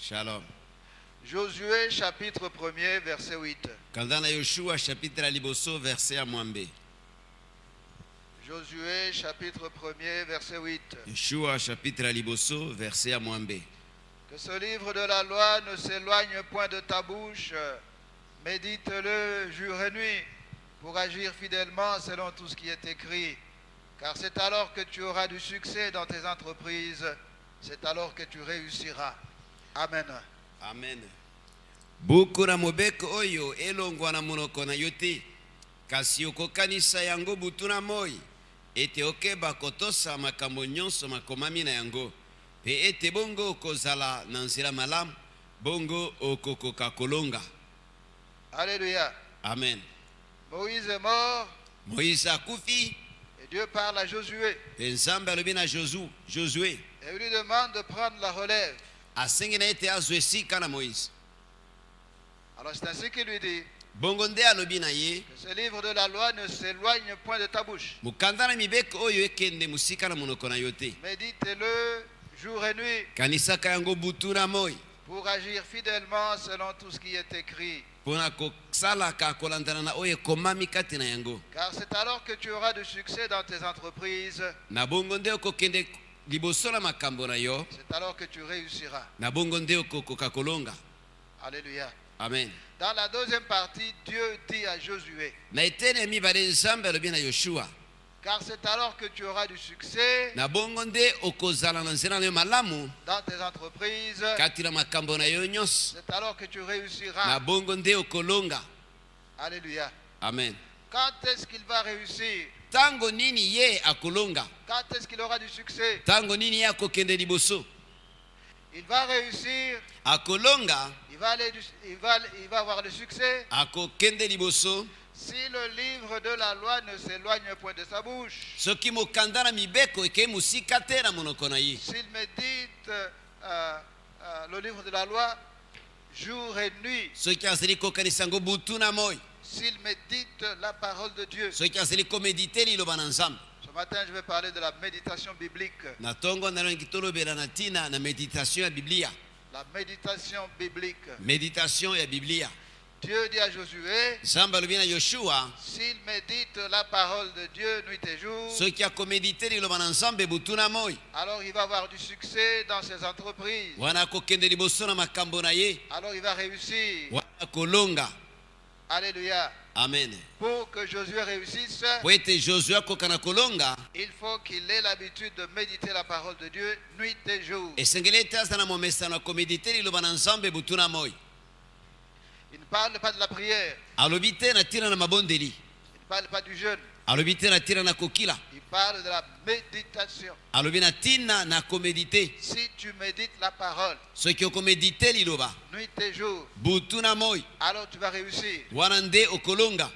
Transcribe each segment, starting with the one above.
Shalom. Josué chapitre 1er verset 8. Kandana Yoshua chapitre liboso verset à Mwambe. Josué chapitre 1er verset 8. Yoshua chapitre liboso verset à Mwambe. Que ce livre de la loi ne s'éloigne point de ta bouche. Médite-le jour et nuit pour agir fidèlement selon tout ce qui est écrit. Car c'est alors que tu auras du succès dans tes entreprises. C'est alors que tu réussiras. Amen. Amen. Bukura mobeko oyo elongwa na monoko na yote. Kasi okokanisa yango butuna moi. Ete okeba kotosa makambo nyonso makomami na yango. Pe ete bongo okozala na nzela malamu. Bongo okokoka kolonga. Alléluia. Amen. Moïse est mort. Moïse akufi. Et Dieu parle à Josué. Pe nzambe alobi na Josué. Et il lui demande de prendre la relève. Asengi na ete azwa esika na Moïse. Alors c'est ainsi qu'il lui dit Bongo nde alobi na ye. que ce livre de la loi ne s'éloigne point de ta bouche. Mukanda na mibeko oyo ekende musika na monoko na yote. Médite-le jour et nuit Kanisaka yango butu na moi. pour agir fidèlement selon tout ce qui est écrit. Pona kosalaka kolandana na oyo ekomami kati na yango. Car c'est alors que tu auras du succès dans tes entreprises. Na bongo nde okokende liboso na makambo na yo. C'est alors que tu réussiras. Na bongo nde okokoka kolonga. Alléluia. Amen. Dans la deuxième partie, Dieu dit à Josué, Na etene mibale nzambe alobi na Yoshua. car c'est alors que tu auras du succès Na bongo nde okozala na nzela na yo malamu dans tes entreprises. kati na makambo na yo nyonso. C'est alors que tu Na réussiras. bongo nde okolonga. Alléluia. Amen. Quand est-ce qu'il va réussir? Tango nini ye akolonga? Quand est-ce qu'il aura du succès? Tango nini ye akokende liboso? Il va réussir. Akolonga, Il va avoir le succès akokende liboso. si le livre de la loi ne s'éloigne point de sa bouche. Soki mokanda na mibeko ekei musika te na monoko na ye. S'il médite le livre de la loi jour et nuit. Soki azali kokanisa yango butu na moi. S'il médite la parole de Dieu. Soki azali komedite liloba na nzambe. Ce matin, je vais parler de la méditation biblique. Na tongo nalongi tolobela na tina na méditation ya Biblia. La méditation biblique. Méditation ya Biblia. Dieu dit à Josué, Nzambe alobi na Yoshua, s'il médite la parole de Dieu nuit et jour, soki akomedite liloba na nzambe butu na moi. alors il va avoir du succès dans ses entreprises. Wana akokende liboso na makambo na ye. Alors il va réussir. Wana kolonga. Alléluia. Amen. Pour que Josué réussisse, Po ete Joshua akokana kolonga, il faut qu'il ait l'habitude de méditer la parole de Dieu nuit et jour. esengeli ete aza na momesano akomedite liloba na nzambe butu na moi. Il ne parle pas de la prière. Alobi te na tina na mabondeli. Il ne parle pas du jeûne. Alobi te na tina na kokila. Il parle de la méditation. Alobi na tina na komedite. Si tu médites la parole Soki okomedite liloba nuit et jour, butu na moi, alors tu vas réussir. wana nde okolonga.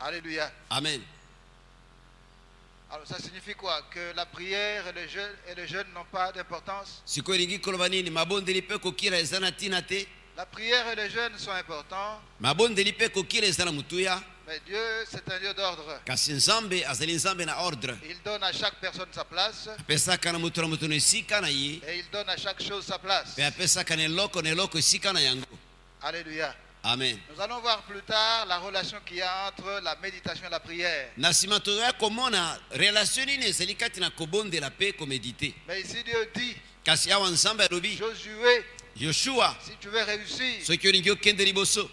Alléluia. Amen. Alors ça signifie quoi? Que la prière et le jeûne n'ont pas d'importance? Sikoyo elingi koloba nini? Mabondeli mpe kokila eza na tina te. La prière et le jeûne sont importants, Mabondeli mpe kokila eza na mutuya. mais Dieu, c'est un Dieu d'ordre. Kasi nzambe azali nzambe na ordre. Il donne à chaque personne sa place Apesaka na mutu na mutu na esika na ye. et il donne à chaque chose sa place. Pe apesaka na eloko esika na yango. Alléluia. Amen. Nous allons voir plus tard la relation qu'il y a entre la méditation et la prière. Na nsima toya komona relation nini ezali kati na kobondela mpe komedite. Mais ici Dieu dit, Kasi awa nzambe alobi Josué, Yoshua, si tu veux réussir, soki olingi okende liboso,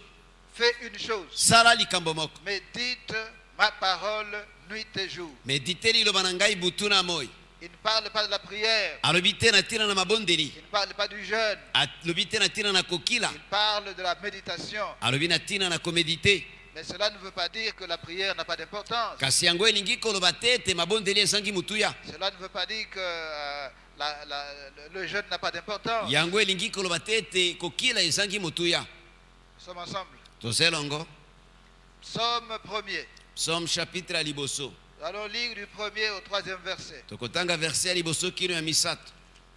fais une chose. sala likambo moko. Médite ma parole nuit et jour. Medite liloba na ngai butu na moi. Il ne parle pas de la prière. Alobi te na tina na mabondeli. Il ne parle pas du jeûne. Alobi te na tina na kokila. Il parle de la méditation. Alobi na tina na komedite. Mais cela ne veut pas dire que la prière n'a pas d'importance. Kasi yango elingi koloba te ete mabondeli ezangi mutuya. Cela ne veut pas dire que le jeûne n'a pas d'importance. Yango elingi koloba te ete kokila ezangi mutuya. Nous sommes ensemble. Tozelongo. Psaume 1er. Psaume chapitre ya liboso. Nous allons lire du 1er au 3e verset. Tokotanga verset ya liboso kino ya misato.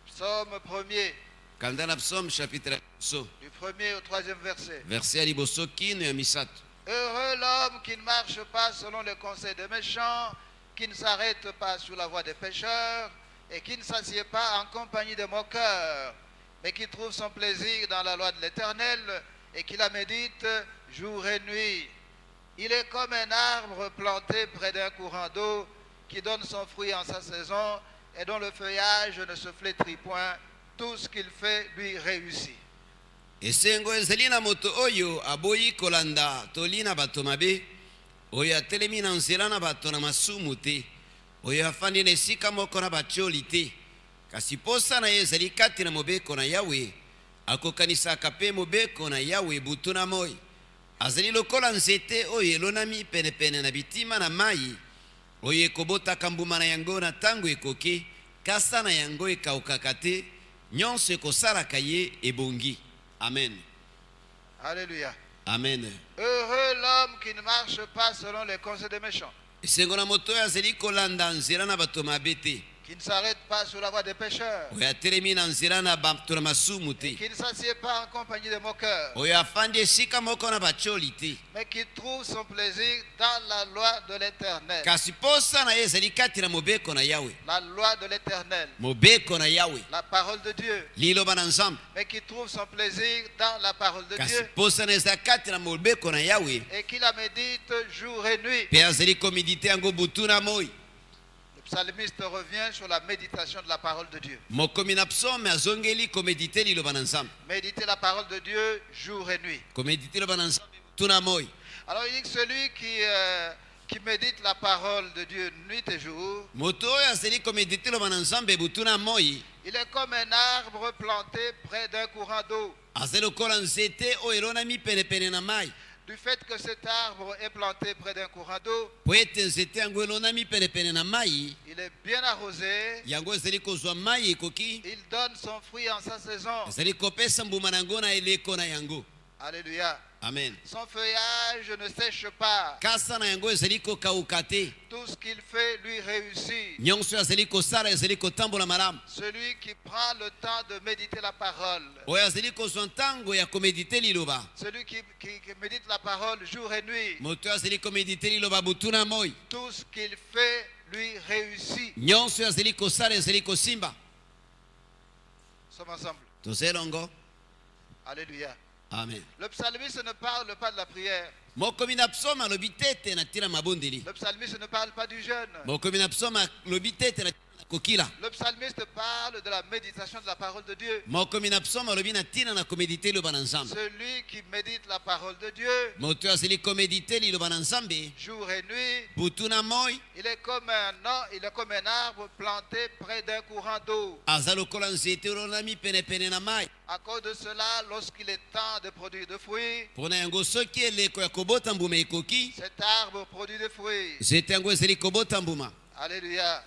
Psaume 1er, Kanda na psaume chapitre ya liboso. du 1er au 3e verset. Verset ya liboso kino ya misato. Heureux l'homme qui ne marche pas selon le conseil des méchants, qui ne s'arrête pas sur la voie des pécheurs et qui ne s'assied pas en compagnie de moqueurs, mais qui trouve son plaisir dans la loi de l'Éternel et qui la médite jour et nuit. Il est comme un arbre planté près d'un courant d'eau qui donne son fruit en sa saison et dont le feuillage ne se flétrit point. Tout ce qu'il fait lui réussit. Esengo ezali na moto oyo aboyi kolanda tolina bato mabe oyo atelemi na nzela na bato na masumu te oyo afandi na esika moko na batioli te kasi posa na ye ezali kati na mobeko na Yawe akokanisaka mpe mobeko na Yawe butu na moi azali lokola nzete oyo elonami penepene na bitima na mai oyo ekobotaka mbuma na yango na ntango ekoki kasa na yango ekaukaka te nyonso ekosalaka ye ebongi. Amen. Alléluia. Amen. Heureux l'homme qui ne marche pas selon les conseils des méchants, Esengo na moto oyo azali kolanda nzela na bato mabe te qui ne s'arrête pas sur la voie des pécheurs, oyo atelemi na nzela na bato na masumu te qui ne s'assied pas en compagnie des moqueurs, oyo afandi esika moko na batioli te mais qui trouve son plaisir dans la loi de l'Éternel. kasi posa na ye ezali kati na mobeko na Yawe, La loi de l'Éternel, mobeko na Yawe, la parole de Dieu, liloba na Nzambe, mais qui trouve son plaisir dans la parole de kasi Dieu posa na ezali kati na mobeko na Yawe et qui la médite jour et nuit. mpe azali komedite yango butu na moi. Le psalmiste revient sur la méditation de la parole de Dieu. Mokomi na psaume azongeli komedite liloba na Nzambe, Méditer la parole de Dieu jour et nuit. komedite liloba na Nzambe butu na moi. Alors il dit que celui qui médite la parole de Dieu nuit et jour, Moto oyo azali komedite liloba na Nzambe butu na moi il est comme un arbre planté près d'un courant d'eau. azali lokola nzete oyo elonami penepene na mai. Du fait que cet arbre est planté près d'un courant d'eau, Po ete nzete yango elonami penepene na mai il est bien arrosé, yango ezali kozwa mai ekoki il donne son fruit en sa saison. ezali kopesa mbuma na yango na eleko na yango. Alléluia. Amen. Son feuillage ne sèche pas. Kasa na yango ezali kokauka te Tout ce qu'il fait lui réussit. nyonso oyo azali kosala ezali kotambola malamu. Celui qui prend le temps de méditer la parole, Oyo azali kozwa ntango ya komedite liloba, celui qui médite la parole jour et nuit, moto oyo azali komedite liloba butu na moi tout ce qu'il fait lui réussit. nyonso oyo azali kosala ezali kosimba. Nous sommes ensemble. Tozelongo. Alléluia. Amen. Le psalmiste ne parle pas de la prière. Mokomi na psaume alobi te ete na ntina mabondeli. Le psalmiste ne parle pas du jeûne. Mokomi na psaume alobi te ete na ntina na kokila. Le psalmiste parle de la méditation de la parole de Dieu. Mokomi na psaume alobi na ntina na komedite liloba na Nzambe. Celui qui médite la parole de Dieu Moto oyo azali komedite liloba na Nzambe jour et nuit, butu na moi il est comme un arbre planté près d'un courant d'eau. aza lokola nzete olonami penepene na mai. À cause de cela, lorsqu'il est temps de produire des fruits, Mpona yango soki eleko ya kobota mbuma ekoki cet arbre produit des fruits. nzete yango ezali kobota mbuma. Alléluia.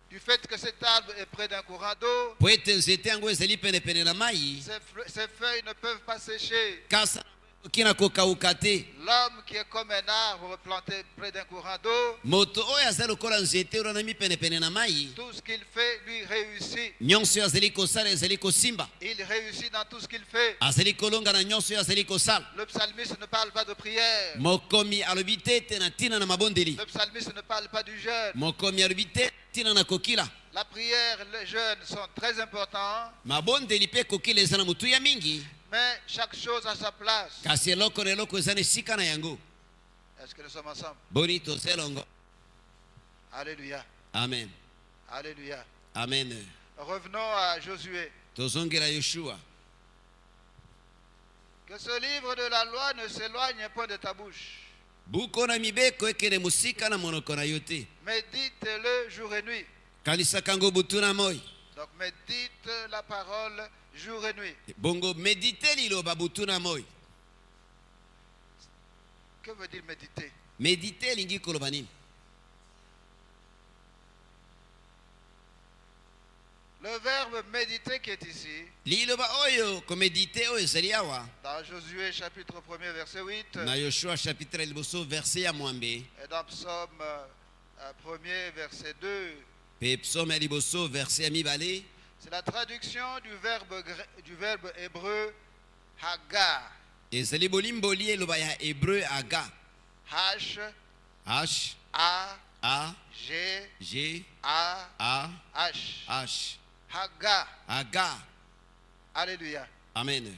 Du fait que cet arbre est près d'un courant d'eau, Po ete nzete yango ezali penepene na mai ses feuilles ne peuvent pas sécher. kasa ekoki na kokauka te. L'homme qui est comme un arbre planté près d'un courant d'eau, Moto oyo aza lokola nzete olonami penepene na mai tout ce qu'il fait lui réussit. nyonso oyo azali kosala ezali kosimba. Il réussit dans tout ce qu'il fait. Azali kolonga na nyonso oyo azali kosala. Le psalmiste ne parle pas de prière. Mokomi alobi te ete na ntina na mabondeli. Le psalmiste ne parle pas du jeûne. Mokomi alobi te ntina na kokila. La prière et le jeûne sont très importants, Mabondeli mpe kokila eza na motuya mingi mais chaque chose a sa place. kasi eloko na eloko eza na esika na yango. Est-ce que nous sommes ensemble? Boni tozelongo. Alléluia. Amen. Alléluia. Amen. Revenons à Josué. Tozongela Yoshua. Que ce livre de la loi ne s'éloigne point de ta bouche. Buku na mibeko ekele mosika na monoko na yo te. Médite-le jour et nuit. Kanisaka yango butu na moi. Donc médite la parole jour et nuit. Bongo medite liloba butu na moi. Que veut dire méditer? Medite elingi koloba nini? Le verbe méditer qui est ici, Liloba oyo komedite oyo ezali awa dans Josué chapitre 1er verset 8, na Yoshua chapitre liboso verset ya mwambe et dans Psaume 1er verset 2, pe psaume ya liboso verset ya mibale c'est la traduction du verbe hébreu hagar. ezali bolimboli eloba ya hébreu aga. H, H A, A G, G A, A H. H Hagar. aga. Alléluia. Amen.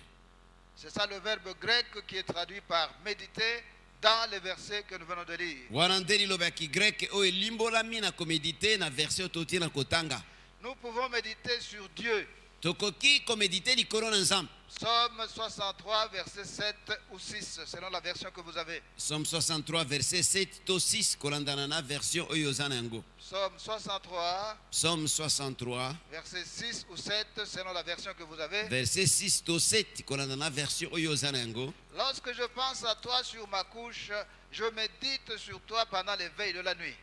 C'est ça le verbe grec qui est traduit par méditer dans les versets que nous venons de lire. wana nde liloba ya kigreke oyo elimbolami na komedite na verset oyo toti na kotanga. Nous pouvons méditer sur Dieu. Tokoki komedite likolo na nzambe. Psaume 63, verset 7 ou 6, selon la version que vous avez. Somme 63 verset 7 to 6 kolandana na version oyo oza na yango. Psaume 63, Somme 63 verset 6 ou 7, selon la version que vous avez. verset 6 to 7 kolandana na version oyo oza na yango. Lorsque je pense à toi sur ma couche, je médite sur toi pendant les veilles de la nuit.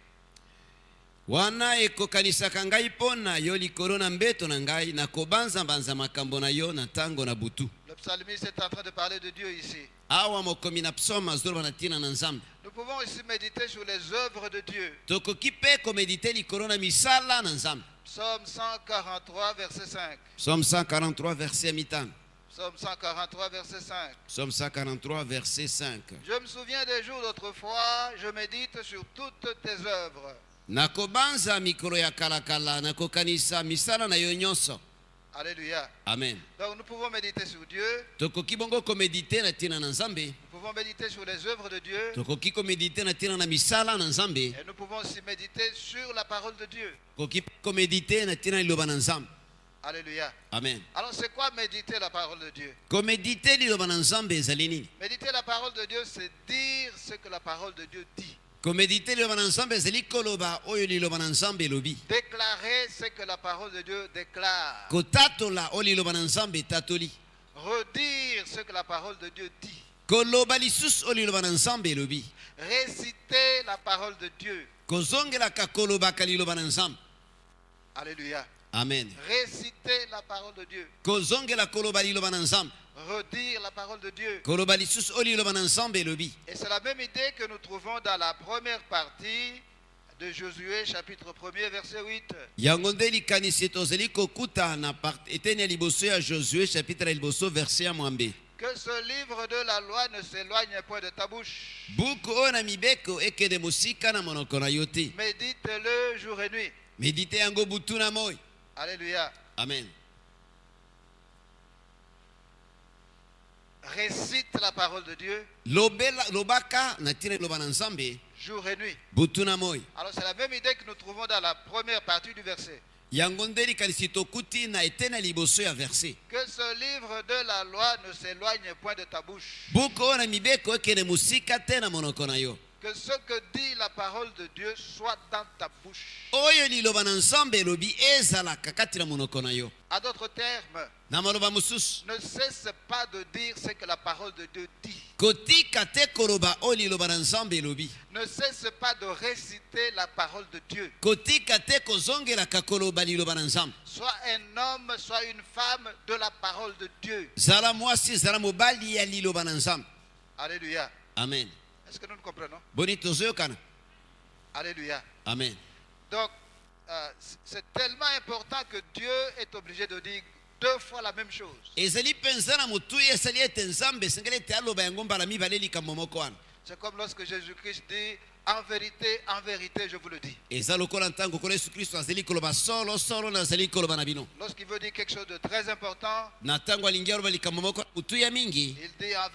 Wana ekokanisaka ngai mpo na yo likolo na mbeto na ngai na kobanza-banza makambo na yo na ntango na butu. Le psalmiste est en train de parler de Dieu ici. Awa mokomi na psaume azoloba na ntina na nzambe. Nous pouvons aussi méditer sur les œuvres de Dieu. Tokoki mpe komedite likolo na misala na nzambe. Psaume 143, verset 5. Psaume 143 verset mitano. Psaume 143, verset 5. Psaume 143 verset 5. Je me souviens des jours d'autrefois, je médite sur toutes tes œuvres. Nakobanza mikolo ya kalakala nakokanisa misala na yo nyonso. Alléluia. Amen. Donc nous pouvons méditer sur Dieu, Tokoki bongo komedite na ntina na nzambe. nous pouvons méditer sur les œuvres de Dieu, Tokoki komedite na ntina na misala na nzambe. et nous pouvons aussi méditer sur la parole de Dieu. Tokoki komedite na ntina liloba na nzambe. Alléluia. Amen. Alors c'est quoi méditer la parole de Dieu? Komedite liloba na nzambe ezali nini? Méditer la parole de Dieu, c'est dire ce que la parole de Dieu dit. Komedite liloba na nzambe ezali koloba oyo liloba na nzambe elobi. Déclarer ce que la parole de Dieu déclare. Kotatola oyo liloba na nzambe etatoli. Redire ce que la parole de Dieu dit. Koloba lisusu oyo liloba na nzambe elobi. Réciter la parole de Dieu. Kozongelaka kolobaka liloba na nzambe. Alléluia. Amen. Réciter la parole de Dieu. Kozongela koloba liloba na nzambe. Redire la parole de Dieu. Koloba lisusu oyo liloba na nzambe elobi. Et c'est la même idée que nous trouvons dans la première partie de Josué, chapitre 1er, verset 8. Yango nde likanisi tozali kokuta na eteni ya liboso ya Josué chapitre ya liboso verset ya mwambe. Que ce livre de la loi ne s'éloigne point de ta bouche. Buku oyo na mibeko ekende mosika na monoko na yo te. Médite-le jour et nuit. Medite yango butu na moi. Alléluia. Amen. Récite la parole de Dieu Lobaka na tina liloba na nzambe jour et nuit. butu na moi. Alors c'est la même idée que nous trouvons dans la première partie du verset. Yango nde likanisi tokuti na eteni ya liboso ya verset. Que ce livre de la loi ne s'éloigne point de ta bouche. Buku oyo na mibeko ekende mosika te na monoko na yo. Que ce que dit la parole de Dieu soit dans ta bouche. Oyo liloba na nzambe elobi ezalaka kati na monoko na yo. En d'autres termes, Na maloba mosusu ne cesse pas de dire ce que la parole de Dieu dit. kotika te koloba oyo liloba na nzambe elobi. Ne cesse pas de réciter la parole de Dieu. Kotika te kozongelaka koloba liloba na nzambe. Soit un homme, soit une femme de la parole de Dieu. Zala mwasi zala mobali ya liloba na nzambe. Alléluia. Amen. Est-ce que nous nous comprenons? Boni tozoyokana. Alléluia. Amen. Donc, c'est tellement important que Dieu est obligé de dire deux fois la même chose. Ezali penza na motuya esali ete nzambe esengeli ete aloba yango mbala mibale likambo moko wana. C'est comme lorsque Jésus-Christ dit, en vérité, je vous le dis. Eza lokola ntango kola Yesu Kristo azali koloba solo solo nazali koloba na bino. Lorsqu'il veut dire quelque chose de très important, Na ntango alingi aloba likambo moko motuya mingi il dit en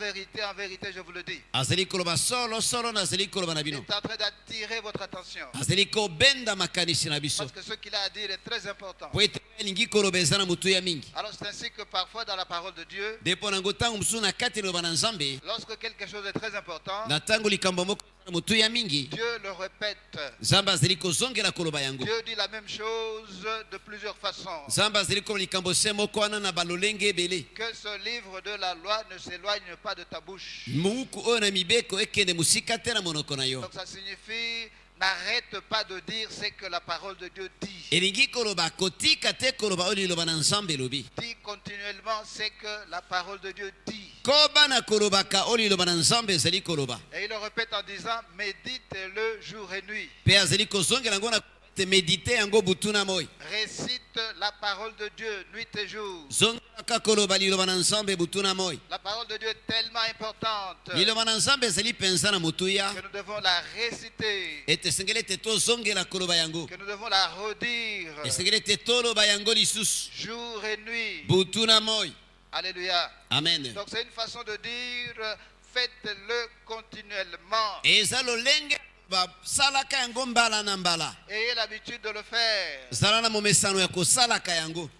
vérité, je vous le dis. azali koloba solo solo nazali koloba na Il bino. est en train d'attirer votre attention. Azali kobenda makanisi na biso. Parce que ce qu'il a à dire est très important. Po ete alingi koloba eza na motuya mingi. Alors c'est ainsi que parfois dans la parole de Dieu, Depo nango ntango mosusu na kati liloba na nzambe lorsque quelque chose est très important, na ntango likambo moko na motuya mingi Dieu le répète. nzambe azali kozongela koloba yango. Dieu dit la même chose de plusieurs façons. nzambe azali koloba likambo se moko wana na balolenge ebele. Que ce livre de la loi ne s'éloigne pas de ta bouche. Muku oyo na mibeko ekende mosika te na monoko na yo. Donc ça signifie, n'arrête pas de dire ce que la parole de Dieu dit. elingi koloba kotika te koloba oyo liloba na nzambe elobi. Dis continuellement ce que la parole de Dieu dit. kobana kolobaka oyo liloba na nzambe ezali koloba. Et il le répète en disant, médite-le jour et nuit. Mpe azali kozongela yango na te medite yango butu na moi. Récite la parole de Dieu nuit et jour. zongelaka koloba liloba na nzambe butu na moi. La parole de Dieu est tellement importante liloba na nzambe ezali mpenza na motuya que nous devons la réciter, ete esengeli ete tozongela koloba yango. que nous devons la redire esengeli ete toloba yango lisusu jour et nuit. butu na moi. Alléluia. Amen. Donc c'est une façon de dire, faites-le continuellement. Eza lolenge basalaka yango mbala na mbala. Ayez l'habitude de le faire. Zala na momesano ya kosalaka yango.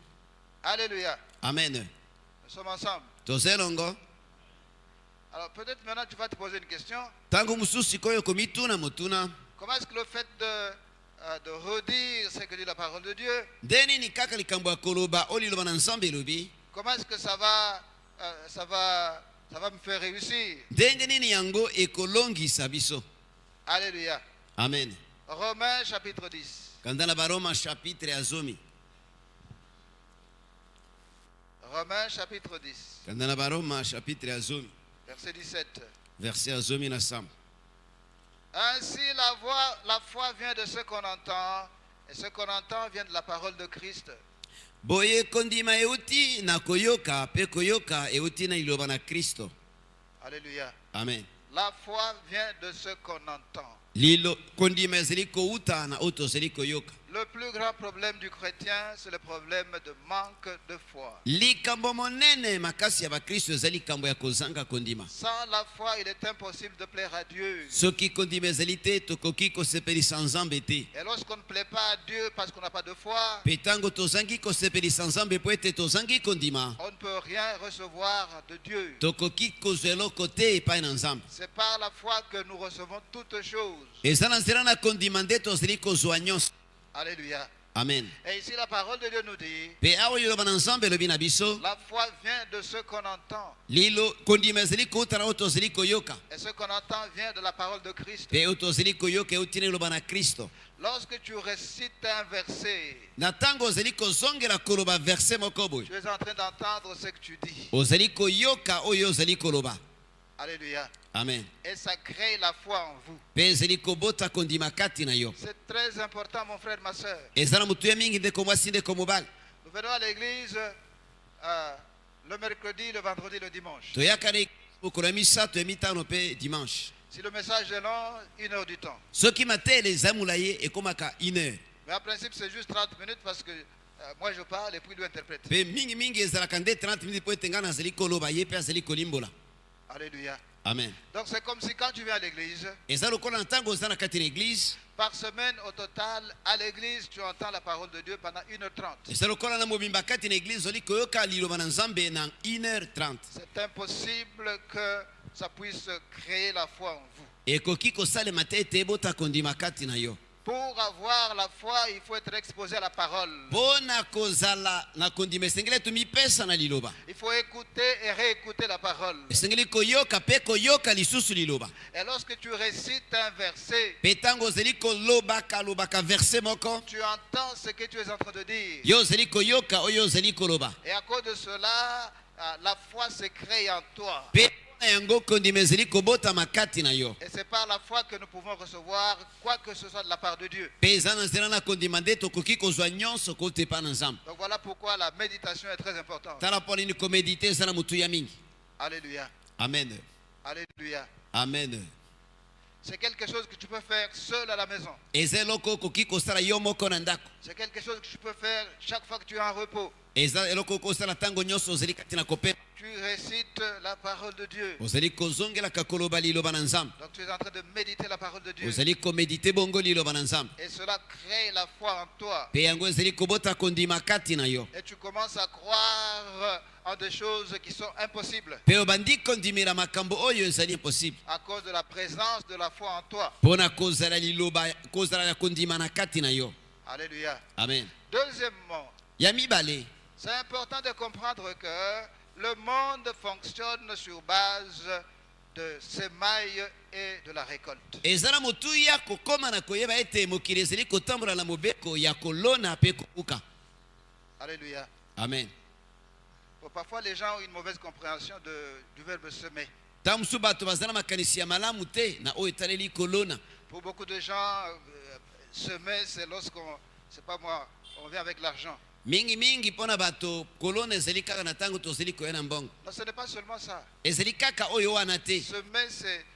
Alléluia. Amen. Nous sommes ensemble. Tozelongo. Alors peut-être maintenant tu vas te poser une question. Tango mususu koyo komituna mutuna. Comment est-ce que le fait de redire ce que dit la parole de Dieu, Deni ni kaka likambo ya koloba oliloba na nzambe elobi. comment est-ce que ça va me faire réussir? Ndenge nini yango ekolongisa biso. Alléluia. Amen. Romains chapitre 10. Kandana baroma chapitre ya zomi. Romains chapitre 10, Kandana baroma chapitre ya zomi. verset 17. Verset ya zomi na sam. Ainsi la foi vient de ce qu'on entend, et ce qu'on entend vient de la parole de Christ. Boye kondima euti na koyoka, pe koyoka euti na iloba na Kristo. Alléluia. Amen. La foi vient de ce qu'on entend. Lilo kondima ezali kouta na oto ezali koyoka. Le plus grand problème du chrétien, c'est le problème de manque de foi. Likambo monene makasi ya bakristo ezali likambo ya kozanga kondima. Sans la foi, il est impossible de plaire à Dieu. Soki kondima ezali te tokoki kosepelisa nzambe te. Et lorsqu'on ne plaît pas à Dieu parce qu'on n'a pas de foi, Pe tango tozangi kosepelisa nzambe po ete tozangi kondima, on ne peut rien recevoir de Dieu. tokoki kozwa eloko te epai na nzambe. C'est par la foi que nous recevons toutes choses. Eza na nzela na kondima nde tozali kozwa nyonso. Alléluia. Amen. Et ici, la parole de Dieu nous dit, Pe awa liloba na nzambe elobi na biso, la foi vient de ce qu'on entend. lilo kondima ezali kouta na oyo tozali koyoka. Et ce qu'on entend vient de la parole de Christ. Pe oyo tozali koyoka euti na eloba na Kristo. Lorsque tu récites un verset, Na ntango ozali kozongela koloba verse moko boye, tu es en train d'entendre ce que tu dis. ozali koyoka oyo ozali koloba. Alléluia. Amen. Et ça crée la foi en vous. Pe ezali kobota kondima kati na yo. C'est très important, mon frère, ma soeur. Eza na motu ya mingi ndeko mwasi ndeko mobali. Nous venons à l'église le mercredi, le vendredi, le dimanche. Toyaka na mokolo ya misato ya mitano pe dimanche. Si le message est long, 1 heure du temps. Soki matele eza molaye ekomaka 1 heure. Mais en principe, c'est juste 30 minutes parce que moi je parle et puis lui interprète. Pe mingi mingi ezalaka nde 30 minutes po ete nga nazali koloba ye pe azali kolimbola. Alléluia. Amen. Donc c'est comme si quand tu viens à l'église, Eza lokola na ntango oza na kati na église, par semaine au total, à l'église, tu entends la parole de Dieu pendant 1h30. eza lokola na mobimba kati na église ozali koyoka liloba na nzambe na 1h30. C'est impossible que ça puisse créer la foi en vous. Ekoki kosalema te ete ebota kondima kati na yo. Pour avoir la foi, il faut être exposé à la parole. Mpona kozala na kondima esengeli ete mipesa na liloba. Il faut écouter et réécouter la parole. Esengeli koyoka pe koyoka lisusu liloba. Et lorsque tu récites un verset, Pe ntango ozali kolobaka verse moko, tu entends ce que tu es en train de dire. yo ozali koyoka oyo ozali koloba. Et à cause de cela, la foi se crée en toi. Pe na yango kondima ezali kobotama kati na yo. Et c'est par la foi que nous pouvons recevoir quoi que ce soit de la part de Dieu. Pe eza na nzela na kondima nde tokoki kozwa nyonso kouta epai na nzambe. Donc voilà pourquoi la méditation est très importante. Tala mpo nini komedite eza na motu ya mingi. Alléluia. Amen. Alléluia. Amen. C'est quelque chose que tu peux faire seul à la maison. Eza eloko okoki kosala yo moko na ndako. C'est quelque chose que tu peux faire chaque fois que tu es en repos. Eza eloko okosala ntango nyonso ozali kati na kopema. Tu récites la parole de Dieu. Ozali kozongelaka koloba liloba na nzambe. Donc tu es en train de méditer la parole de Dieu. Ozali komedite bongo liloba na nzambe. Et cela crée la foi en toi. Pe yango ezali kobota kondima kati na yo. Et tu commences à croire en des choses qui sont impossibles. Pe obandi kondimela makambo oyo ezali impossible. À cause de la présence de la foi en toi. Mpona kozala liloba kozala na kondima na kati na yo. Alléluia. Amen. Deuxièmement, Ya mibale, c'est important de comprendre que le monde fonctionne sur base de semailles et de la récolte. eza na motuya kokoma na koyeba ete mokili ezali kotambola na mobeko ya kolona pe kobuka. Alléluia. Amen. Bon, parfois les gens ont une mauvaise compréhension du verbe semer. Ntango mosusu bato baza na makanisi ya malamu te na oyo etaleli kolona. Pour beaucoup de gens, semer, c'est lorsqu'on, c'est pas moi, on vient avec l'argent. Mingi mpona bato kolona ezali kaka na ntango tozali koya na mbongo. Non, ce n'est pas seulement ça. Ezali kaka oyo wana te. Semer,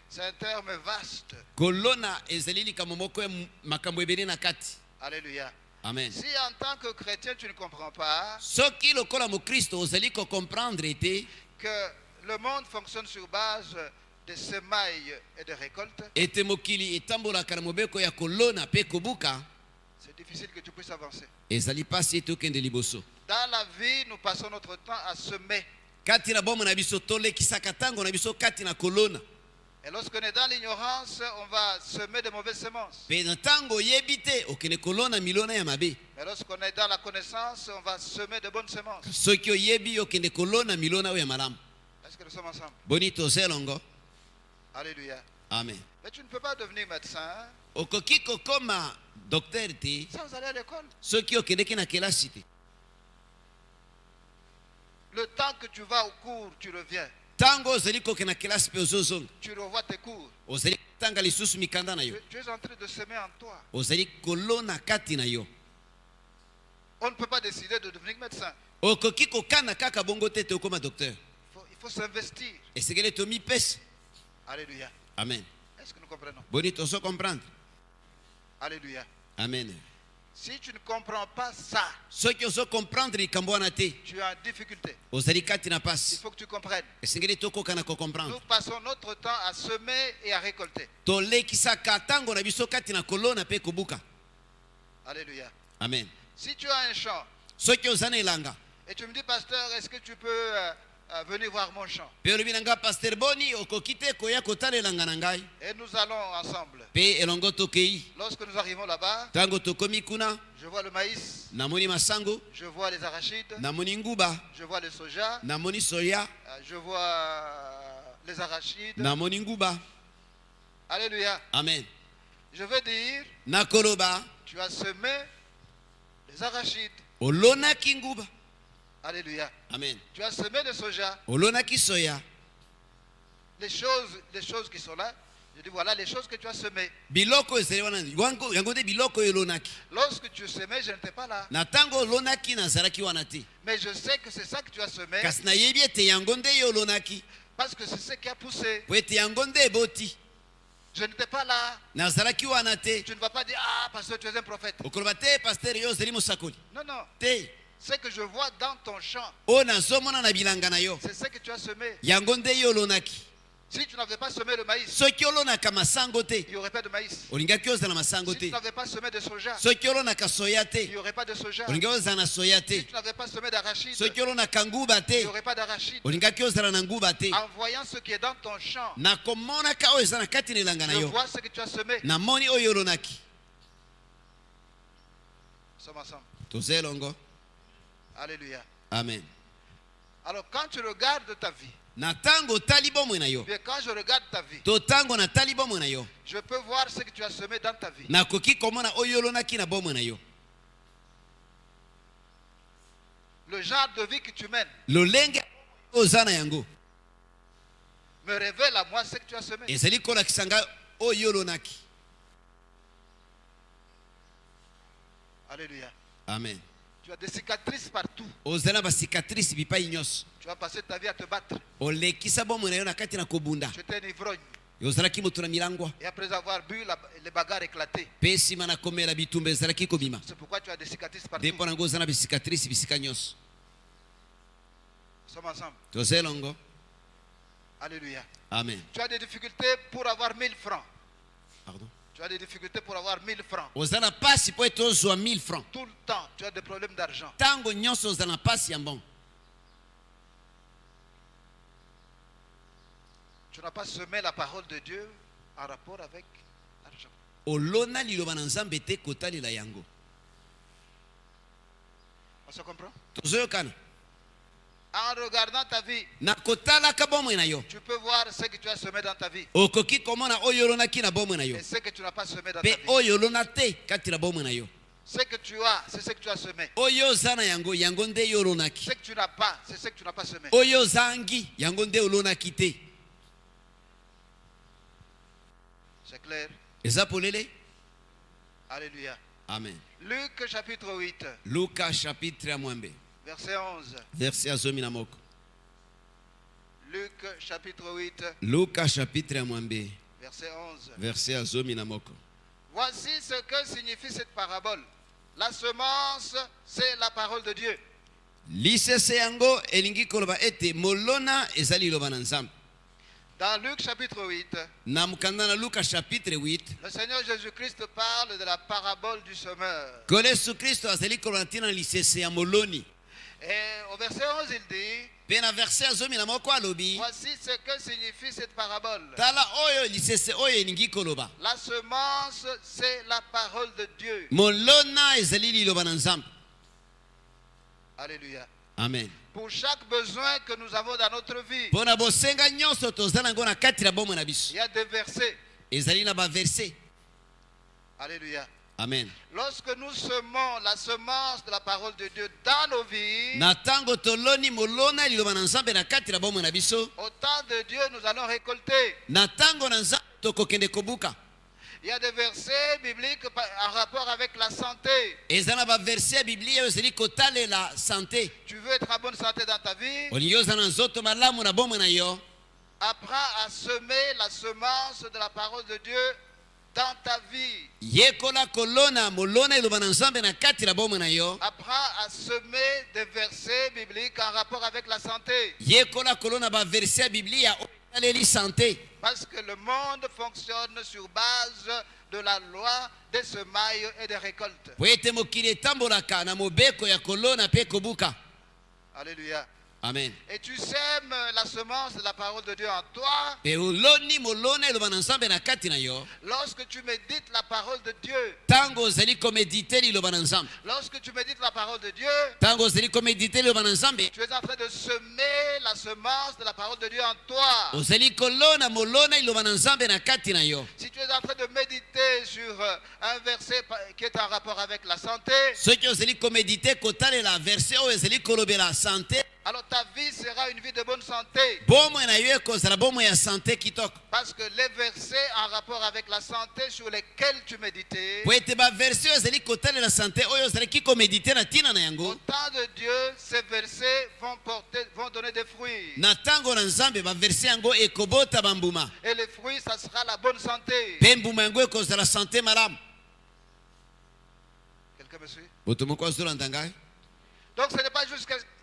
c'est un terme vaste. Kolona ezali likambo moko ya makambo ebele na kati. Alléluia. Amen. Si en tant que chrétien tu ne comprends pas Soki lokola mokristo ozali ko comprendre ete que le monde fonctionne sur base de semailles et de récoltes, ete mokili etambolaka na mobeko ya kolona pe kobuka, c'est difficile que tu puisses avancer. ezali pasi ete okende liboso. Dans la vie, nous passons notre temps à semer. Kati na bomo na biso tolekisaka ntango na biso kati na kolona. Et lorsqu'on est dans l'ignorance, on va semer de mauvaises semences. Pe na ntango oyebi te okende kolona milona ya mabe. Mais lorsqu'on est dans la connaissance, on va semer de bonnes semences. Soki oyebi okende kolona milona oyo ya malamu. Est-ce que nous sommes ensemble? Boni toze longo. Alléluia. Amen. Mais tu ne peux pas devenir médecin Okoki kokoma docteur te sans aller à l'école. soki okendeki na kelasi te. Le temps que tu vas au cours, tu reviens. Ntango ozali kokende na kelasi mpe ozozonga, Tu revois tes cours. ozali kotanga lisusu mikanda na yo, Tu es en train de semer en toi. ozali kolona kati na yo. On ne peut pas décider de devenir médecin. Okoki kokana kaka bongo te te okoma docteur. Il faut s'investir. Esekele tomipesa. Alléluia. Amen. Est-ce que nous comprenons? Boni tozo comprendre. Alléluia. Amen. Si tu ne comprends pas ça, Soki ozo comprendre likambo wana te, tu es en difficulté. ozali kati na Il pasi. faut que tu comprennes. Esengeli tokoka na comprendre. Nous passons notre temps à semer et à récolter. Tolekisaka ntango na biso kati na kolona pe kobuka. Alléluia. Amen. Si tu as un champ Soki oza na elanga, et tu me dis, pasteur, est-ce que tu peux venir voir mon champ? pe olobi na nga Pasteur Boni okoki te koya kotala elanga na ngai. Et nous allons ensemble. Pe elongo tokei. Lorsque nous arrivons là-bas, Ntango tokomi kuna, je vois le maïs, namoni masango, je vois les arachides, namoni nguba, je vois le soja, namoni soya, je vois les arachides. namoni nguba. Alléluia. Amen. Je veux dire, Nakoloba, tu as semé les arachides. olonaki nguba. Alléluia. Amen. Tu as semé le soja. Olonaki soya. Les choses qui sont là, je dis voilà les choses que tu as semées. Biloko ezali wana yango te biloko oyo olonaki. Lorsque tu semais, je n'étais pas là. Na ntango olonaki nazalaki wana te. Mais je sais que c'est ça que tu as semé Kasi nayebi ete yango nde yo olonaki. parce que c'est ce qui a poussé. Po ete yango nde eboti. Je n'étais pas là. Nazalaki wana te. Tu ne vas pas dire, ah, parce que tu es un prophète. Okoloba te pasteur yo ozali mosakoli. Non, non. Te. Ce que je vois dans ton champ, Oyo nazomona na bilanga na yo. c'est ce que tu as semé. Yango nde yo olonaki. Si tu n'avais pas semé le maïs, Soki olonaka masango te, il n'y aurait pas de maïs. olingaki ozala masango Si tu te. n'avais pas semé de soja, Soki olonaka soya il te, n'y aurait pas de soja. olingaki ozala na soya te. Si tu n'avais pas semé d'arachide, Soki olonaka nguba il te, n'y aurait pas d'arachide. olingaki ozala na nguba te. En voyant ce qui est dans ton champ, Nakomonaka oyo eza na kati na elanga na je yo. vois ce que tu as semé. Namoni oyo olonaki. Nous sommes ensemble. Toza elongo. Alléluia. Amen. Alors quand tu regardes ta vie, Na ntango otali bomoi na yo, bien quand je regarde ta vie, to ntango natali bomoi na yo, je peux voir ce que tu as semé dans ta vie. nakoki komona oyo olonaki na bomoi na yo. Le genre de vie que tu mènes Lolenge oza na yango me révèle à moi ce que tu as semé. ezali kolakisa ngai oyo olonaki. Alléluia. Amen. Tu as des cicatrices partout. Ozala na basicatrice bipai nyonso. Tu vas passer ta vie à te battre. Olekisa bomoi na yo na kati na kobunda. Tu étais un ivrogne. Ozalaki moto na milangwa. Et après avoir bu, les bagarres éclatées. Mpe nsima na komela bitumba ezalaki kobima. C'est pourquoi tu as des cicatrices partout. Nde mpo nango oza na basicatrice bisika nyonso. Nous sommes ensemble. Toza elongo. Alléluia. Amen. Tu as des difficultés pour avoir 1000 francs. Pardon. Tu as des difficultés pour avoir 1000 francs. Oza na pasi mpo ete ozwa 1000 francs. Tout le temps, tu as des problèmes d'argent. Ntango nyonso oza na pasi ya mbongo. Tu n'as pas semé la parole de Dieu en rapport avec l'argent. Olona liloba na nzambe te kotalela yango. On se comprend? Tozoyokana. En regardant ta vie, Na kotalaka bomoi na yo, tu peux voir ce que tu as semé dans ta vie okoki komona oyo olonaki na bomoi na yo. et ce que tu n'as pas semé dans ta Mpe vie. oyo olona te kati na bomoi na yo. Ce que tu as, c'est ce que tu as semé. Oyo oza na yango, yango nde yo olonaki. Ce que tu n'as pas, c'est ce que tu n'as pas semé. Oyo ozangi, yango nde olonaki te. C'est clair? Eza polele? Alléluia. Amen. Luc chapitre 8, Luka chapitre ya mwambe. verset 11. Verset ya zomi na moko. Luc chapitre 8, Luka chapitre ya mwambe. verset 11. Verset ya zomi na moko. Voici ce que signifie cette parabole. La semence, c'est la parole de Dieu. lisese yango elingi koloba ete molona ezali liloba na nzambe. Dans Luc chapitre 8, Na mukanda na Luka chapitre 8, le Seigneur Jésus-Christ parle de la parabole du semeur. kolo Yesu Kristo azali koloba ntina na lisese ya moloni. Et au verset 11, il dit, Pe na verset ya zomi na moko alobi, voici ce que signifie cette parabole. tala oyo lisese oyo elingi koloba. La semence, c'est la parole de Dieu. Molona ezali liloba na nzambe. Alléluia. Amen. Pour chaque besoin que nous avons dans notre vie, Pona bosenga nyonso tozala ngo na kati na bomoi na il biso. y a des versets. Ezali na ba verset. Alléluia. Amen. Lorsque nous semons la semence de la parole de Dieu dans nos vies, Na tango toloni molona liloba na nzambe na kati na bomoi na biso. au temps de Dieu, nous allons récolter. Na tango na nzambe tokokende kobuka. Il y a des versets bibliques en rapport avec la santé. Eza na ba verset ya Biblia oyo ezali kotalela santé. Tu veux être en bonne santé dans ta vie? Olingi ozala na nzoto malamu na bomoi na yo. Apprends à semer la semence de la parole de Dieu dans ta vie. Yekola kolona molona liloba na nzambe na kati na bomoi na yo. Apprends à semer des versets bibliques en rapport avec la santé. Yekola kolona ba verset ya Biblia oyo etaleli santé. Parce que le monde fonctionne sur base de la loi des semailles et des récoltes. Po ete mokili etambolaka na mobeko ya kolona pe kobuka. Alléluia. Amen. Et tu sèmes la semence de la parole de Dieu en toi Pe oloni molona eloba na nzambe na kati na yo. lorsque tu médites la parole de Dieu. Tango ozali komedite liloba na nzambe. Lorsque tu médites la parole de Dieu, Tango ozali komedite liloba na nzambe. tu es en train de semer la semence de la parole de Dieu en toi. Ozali kolona molona liloba na nzambe na kati na yo. Si tu es en train de méditer sur un verset qui est en rapport avec la santé, Soki ozali komedite kotalela verset oyo ezali kolobela santé. alors ta vie sera une vie de bonne santé. Bomoi na yo ekozala bomoi ya santé kitoko. Parce que les versets en rapport avec la santé sur lesquels tu méditais, Po ete ba verset oyo ezali kotalela santé oyo ozalaki komedite na ntina na au yango. temps de Dieu, ces versets vont donner des fruits. Na tango na nzambe ba verset yango ekobota bambuma. Et les fruits, ça sera la bonne santé. Pe mbuma yango ekozala santé malamu. Quelqu'un me suit? Boto moko azolanda ngai. Donc ce n'est pas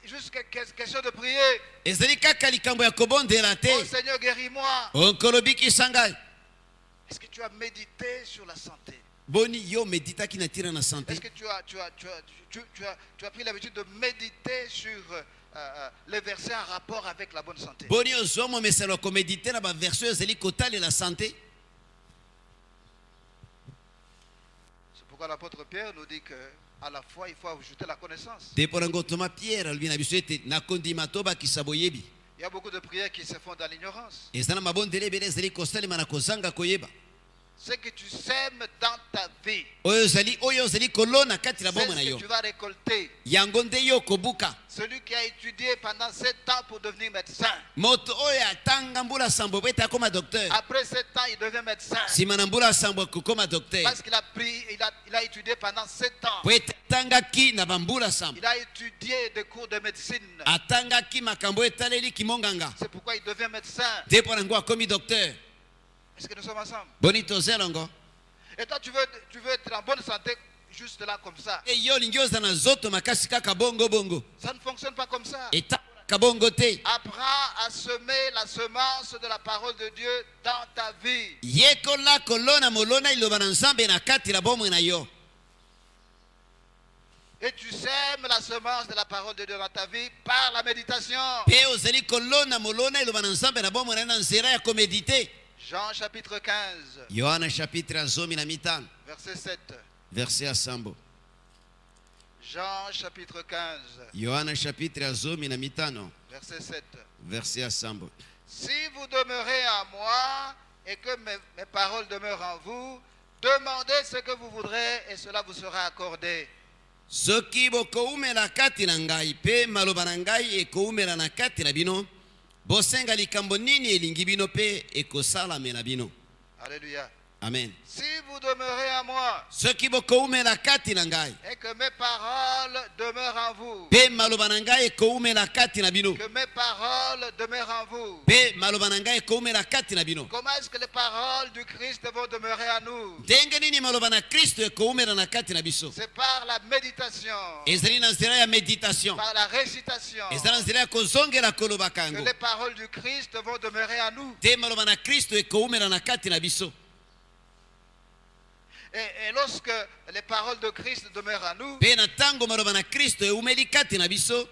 juste question de prier. Ezali kaka likambo ya kobondela Oh te. Seigneur, guéris-moi. Onkolobikisa ngai. Est-ce que tu as médité sur la santé? Boni yo meditaki na ntina na santé. Est-ce que tu as pris l'habitude de méditer sur les versets en rapport avec la bonne santé? Boni ozwa momeselo komedite na ba verset oyo ezali kotalela santé. C'est pourquoi l'apôtre Pierre nous dit que à la fois il faut ajouter la connaissance. Te porango Thomas Pierre alobi na biso ete na kondima tobakisa boyebi. Il y a beaucoup de prières qui se font dans l'ignorance. Eza na mabondele ebele ezali kosalema na kozanga koyeba. Ce que tu sèmes dans ta vie, Oyo ozali kolona kati na c'est bomoi na ce que yo. tu vas récolter. Yango nde yo kobuka. Celui qui a étudié pendant 7 ans pour devenir médecin, Moto oyo atanga mbula sambo po ete akoma docteur. après 7 ans, il devient médecin. Nsima na mbula sambo akokoma docteur. Parce qu'il a pris, il a étudié pendant 7 ans. Po ete atangaki na bambula sambo. Il a étudié des cours de médecine. Atangaki makambo etaleli kimonganga. C'est pourquoi il devient médecin. Te porango akomi docteur. Est-ce que nous sommes ensemble? Boni tozelongo. Et toi, tu veux être en bonne santé juste là comme ça. E yo lingi ozala na zoto makasi kaka bongo bongo. Ça ne fonctionne pas comme ça. Etambolaka bongo te. Apprends à semer la semence de la parole de Dieu dans ta vie. Yekola kolona molona iloba na nzambe na kati na bomoi na yo. Et tu sèmes la semence de la parole de Dieu dans ta vie par la méditation. Pe ozali kolona molona iloba na nzambe na bomoi na yo na nzela ya komedite. Jean chapitre 15, Yohana chapitre ya zomi na mitano. verset 7. Verset ya sambo. Jean chapitre 15, Yohana chapitre ya zomi na mitano. verset 7. Verset ya sambo. Si vous demeurez en moi et que mes paroles demeurent en vous, demandez ce que vous voudrez et cela vous sera accordé. Soki bokoumela kati na ngai pe maloba na ngai ekoumela na kati na bino, bosenga likambo nini elingi bino pe ekosalamela bino. Alléluia. Amen. Si vous demeurez en moi Soki bokoumela kati na ngai, et que mes paroles demeurent en vous, pe maloba na ngai ekoumela kati na bino, que mes paroles demeurent en vous, pe maloba na ngai ekoumela kati na bino. comment est-ce que les paroles du Christ vont demeurer en nous? Ndenge nini maloba na Kristo ekoumela na kati na biso? C'est par la méditation, Ezali na nzela ya méditation, par la récitation, ezali na nzela ya kozongela kolobaka que yango. les paroles du Christ vont demeurer en nous. Te maloba na Kristo ekoumela na kati na biso. Et lorsque les paroles de Christ demeurent en nous, Pe na tango maloba na Kristo eumeli kati na biso,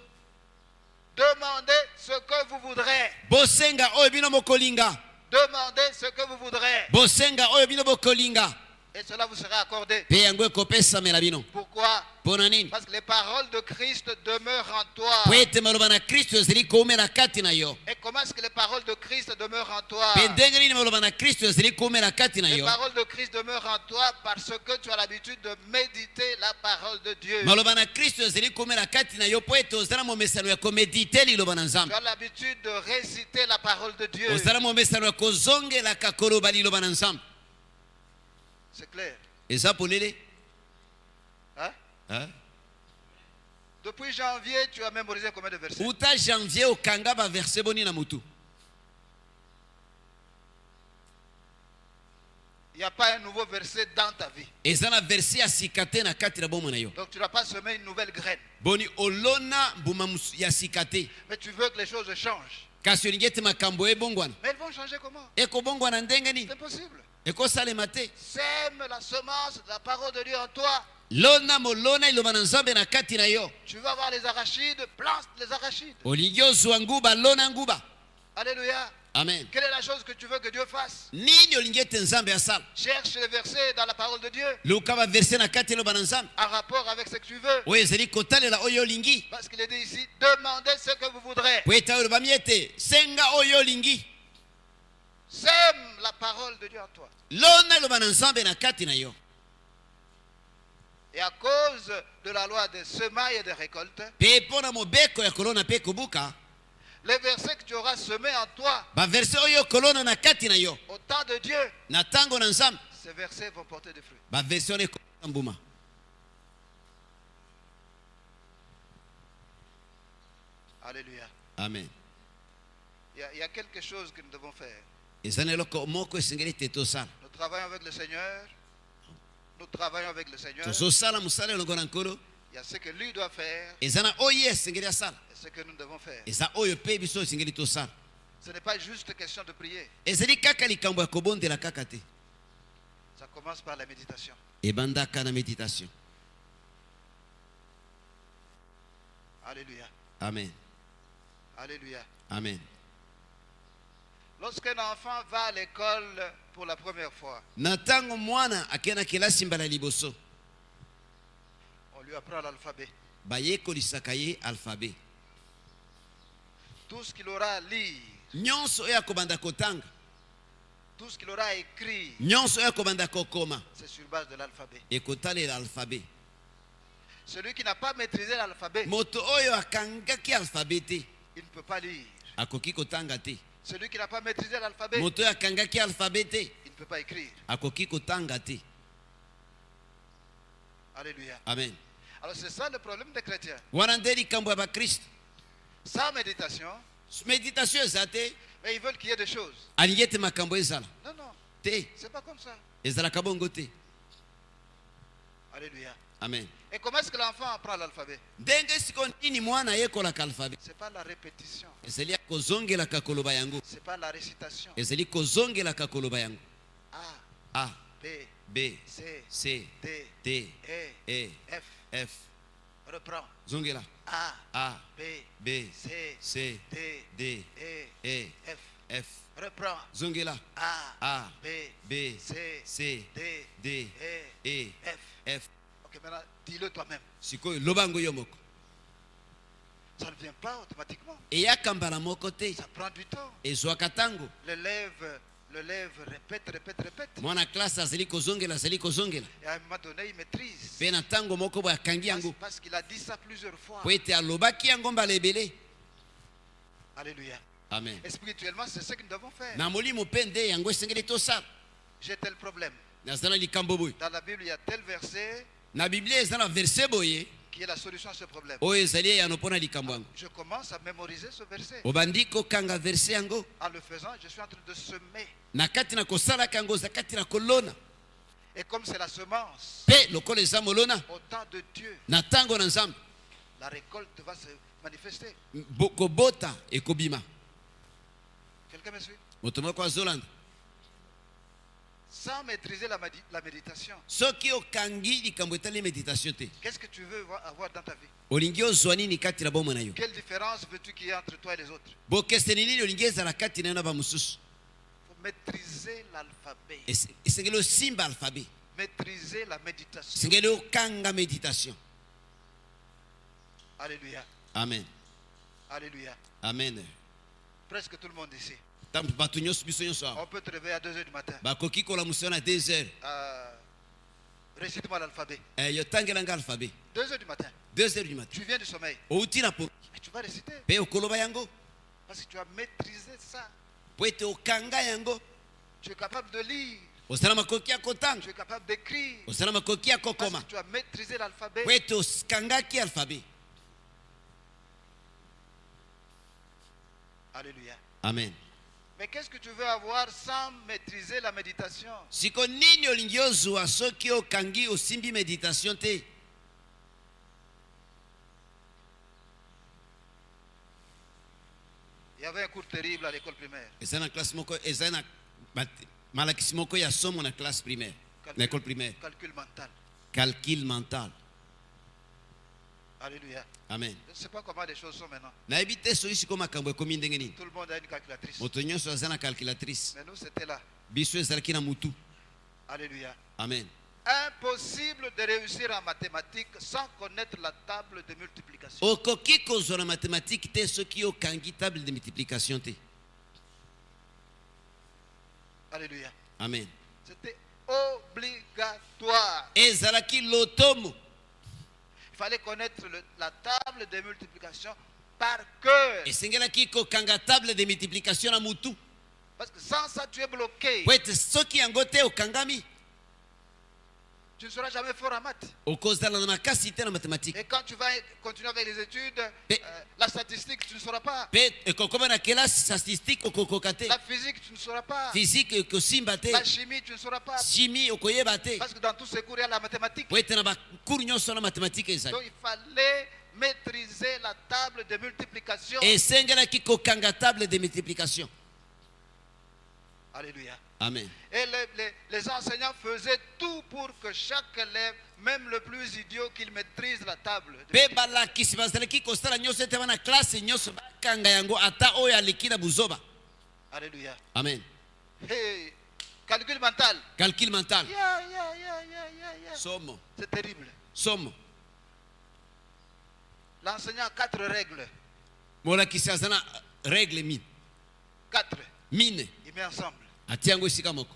demandez ce que vous voudrez. bosenga oyo bino bokolinga, Demandez ce que vous voudrez. bosenga oyo bino bokolinga, Et cela vous sera accordé. pe yango ekopesamela bino. Pourquoi? Pona nini? Parce que les paroles de Christ demeurent en toi. Po ete maloba na Kristo ezali koumela kati na yo. Et comment est-ce que les paroles de Christ demeurent en toi? Pe ndenge nini maloba na Kristo ezali koumela kati na Les yo? paroles de Christ demeurent en toi parce que tu as l'habitude de méditer la parole de Dieu. Maloba na Kristo ezali koumela kati na yo po ete ozala momesano ya komedite liloba na Tu Nzambe. as l'habitude de réciter la parole de Dieu. Ozala momesano ya kozongelaka koloba liloba na Nzambe. C'est clair. Eza polele? Hein? Hein? Depuis janvier, tu as mémorisé combien de versets? Uta janvier okanga ba verset boni na mutu. Il n'y a pas un nouveau verset dans ta vie. Eza na verset ya sikate na kati na bomo na yo. Donc tu n'as pas semé une nouvelle graine. Boni olona buma ya sikate. Mais tu veux que les choses changent. Kasi olingete makambo ebongwana. Mais elles vont changer comment? Eko bongwana ndenge ni? C'est impossible. Eko salema te. Sème la semence de la parole de Dieu en toi. Lona molona iloba na Nzambe na kati na yo. Tu vas avoir les arachides, plante les arachides. Olingi ozwa nguba lona nguba. Alléluia. Amen. Quelle est la chose que tu veux que Dieu fasse? Nini olingi ete Nzambe asala? Cherche les versets dans la parole de Dieu Luka ba verset na kati iloba na Nzambe. en rapport avec ce que tu veux. Oyo ezali kotalela oyo olingi. Parce qu'il est dit ici, demandez ce que vous voudrez. Po ete oyo lobami ete senga oyo olingi. Sème la parole de Dieu en toi. Lona iloba na Nzambe na kati na yo. Et à cause de la loi des semailles et des récoltes, Pe pona mobeko ya kolona pe kobuka. les versets que tu auras semés en toi Ba verset oyo kolona na kati na yo. au temps de Dieu, Na tango na Nzambe. ces versets vont porter des fruits. Ba verset one kolona mbuma. Alléluia. Amen. Il y a quelque chose que nous devons faire. Ezana eloko moko esengeli te tosala. Nous travaillons avec le Seigneur. Nous travaillons avec le Seigneur. Tozosala mosala elongo na nkolo. Il y a ce que lui doit faire Ezana oyo esengeli asala. et ce que nous devons faire. Eza oyo pe biso esengeli tosala. Ce n'est pas juste question de prier. Ezali kaka likambo ya kobondela kaka te. Ça commence par la méditation. Ebandaka na méditation. Alléluia. Amen. Alléluia. Amen. Lorsqu'un enfant va à l'école pour la première fois, Na tango mwana akena kelasi mbala liboso. on lui apprend l'alphabet. Bayekolisaka ye alphabet. Tout ce qu'il aura à lire, Nyonso oyo akobanda kotanga. tout ce qu'il aura à écrire, Nyonso oyo akobanda kokoma. c'est sur base de l'alphabet. Ekotalela alphabet. Celui qui n'a pas maîtrisé l'alphabet, Moto oyo akangaki alphabet te. il ne peut pas lire. Akoki kotanga te. Celui qui n'a pas maîtrisé l'alphabet, Moto oyo akangaki alphabet te. il ne peut pas écrire. Akoki kotanga te. Alléluia. Amen. Alors c'est ça le problème des chrétiens. Wana nde likambo ya bakristo. Sans méditation, Méditation eza te. mais ils veulent qu'il y ait des choses. Alingi ete makambo ezala. Non, non, Te. c'est pas comme ça. Ezalaka bongo te. Alléluia. Amen. Et comment est-ce que l'enfant apprend l'alphabet? Ndenge siko nini mwana ayekolaka alphabet? C'est pas la répétition, Ezali kozongelaka koloba yango. c'est pas la récitation. Ezali kozongelaka koloba yango. A, A, B, B, C, C, D, D, E, E, F. F. Reprends. Zongela. A, A, B, B, C, C, D, D, E, E, F. F. Reprends. Zongela. A, A, B, B, C, C, D, D, E, E, F. F. Ok, maintenant, dis-le toi-même. Sikoyo lobango yo moko. Ça ne vient pas automatiquement. Eyaka mbala moko te. Ça prend du temps. Ezwaka tango. L'élève répète. Mwana classe azali kozongela, azali kozongela. Et à un moment donné, il maîtrise. Pe na tango moko boya kangi yango. Parce qu'il a dit ça plusieurs fois. Po ete alobaki yango mbala ebele. Alléluia. Amen. Et spirituellement, c'est ce que nous devons faire. Na molimo pe nde yango esengeli tosala. j'ai tel problème. nazana likambo boye. Dans la Bible, il y a tel verset Na Biblia ezana verset boye qui est la solution à ce problème. oyo ezali eyano mpona likambo yango. Je commence à mémoriser ce verset. Obandi kokanga verset yango. En le faisant, je suis en train de semer. Na kati na kosalaka yango oza kati na kolona. Et comme c'est la semence, Mpe lokola eza molona au temps de Dieu, na ntango na Nzambe la récolte va se manifester. kobota ekobima. Quelqu'un me suit? Moto moko azolanda. Sans maîtriser la méditation, Soki okangi likambo etali méditation te. qu'est-ce que tu veux avoir dans ta vie? Olingi ozwa nini kati na bomoi na yo? Quelle différence veux-tu qu'il y ait entre toi et les autres? Bokeseni nini olingi ezala kati na yo na bamosusu? Il faut maîtriser l'alphabet, Esengeli osimba alphabet. maîtriser la méditation. Esengeli okanga méditation. Alléluia. Amen. Alléluia. Amen. Presque tout le monde ici. Bato nyonso biso nyonso awa On peut te réveiller à 2 h du matin. bakoki kolamusa yo na 2 heures. Récite-moi l'alphabet. Yo tangelanga alphabet 2 h du matin. 2 heures du matin. Tu viens du sommeil. Outi na po Mais tu vas réciter. mpe okoloba yango Parce que tu as maîtrisé ça. po ete okanga yango. Tu es capable de lire. Osala makoki ya kotanga, Tu es capable d'écrire. osala makoki ya Parce kokoma que tu as maîtrisé l'alphabet. po ete okangaki alphabet. Alléluia. Amen. Mais qu'est-ce que tu veux avoir sans maîtriser la méditation? Siko nini olingi ozwa soki okangi osimbi méditation te? Il y avait un cours terrible à l'école primaire. Eza na classe moko, eza na malakisi moko ya somo na classe primaire, na école primaire. Calcul mental. Calcul mental. Alléluia. Amen. Je ne sais pas comment les choses sont maintenant. Nayebi te soki siko makambo ekomi ndenge nini. Tout le monde a une calculatrice. Moto nyonso aza na calculatrice. Mais nous, c'était là. Biso ezalaki na mutu. Alléluia. Amen. Impossible de réussir en mathématiques sans connaître la table de multiplication. Okoki kozwa na mathématique te soki okangi table de multiplication te. Alléluia. Amen. C'était obligatoire. Ezalaki lotomo. Il fallait connaître la table de multiplication par cœur. Esengelaki kokanga table de multiplication na mutu. Parce que sans ça, tu es bloqué. Po ete soki yango te okangami, Tu ne seras jamais fort en maths. okozala na makasi te na mathématique. Et quand tu vas continuer avec les études, Mais- la statistique, tu ne sauras pas. Pe ekokoma na kelasi statistique okokoka te. La physique, tu ne sauras pas. Physique okosimba te. La chimie, tu ne sauras pas. Chimie okoyeba te. Parce que dans tous ces cours, il y a la mathématique. Po ete na bakuru nyonso na mathématique ezali. Donc il fallait maîtriser la table de multiplication. Esengelaki kokanga table de multiplication. Alléluia. Amen. Et les enseignants faisaient tout pour que chaque élève, même le plus idiot, qu'il maîtrise la table. de Pe multiplication. balakisi bazalaki kosala nyonso ete bana classe nyonso bakanga yango ata oyo aleki na buzoba. Alléluia. Amen. Hey, calcul mental. Calcul mental. Yeah. Somo. C'est terrible. Somo. L'enseignant a 4 règles. Molakisi azana règle mine. 4. Mine. Il met ensemble. Atia yango esika moko.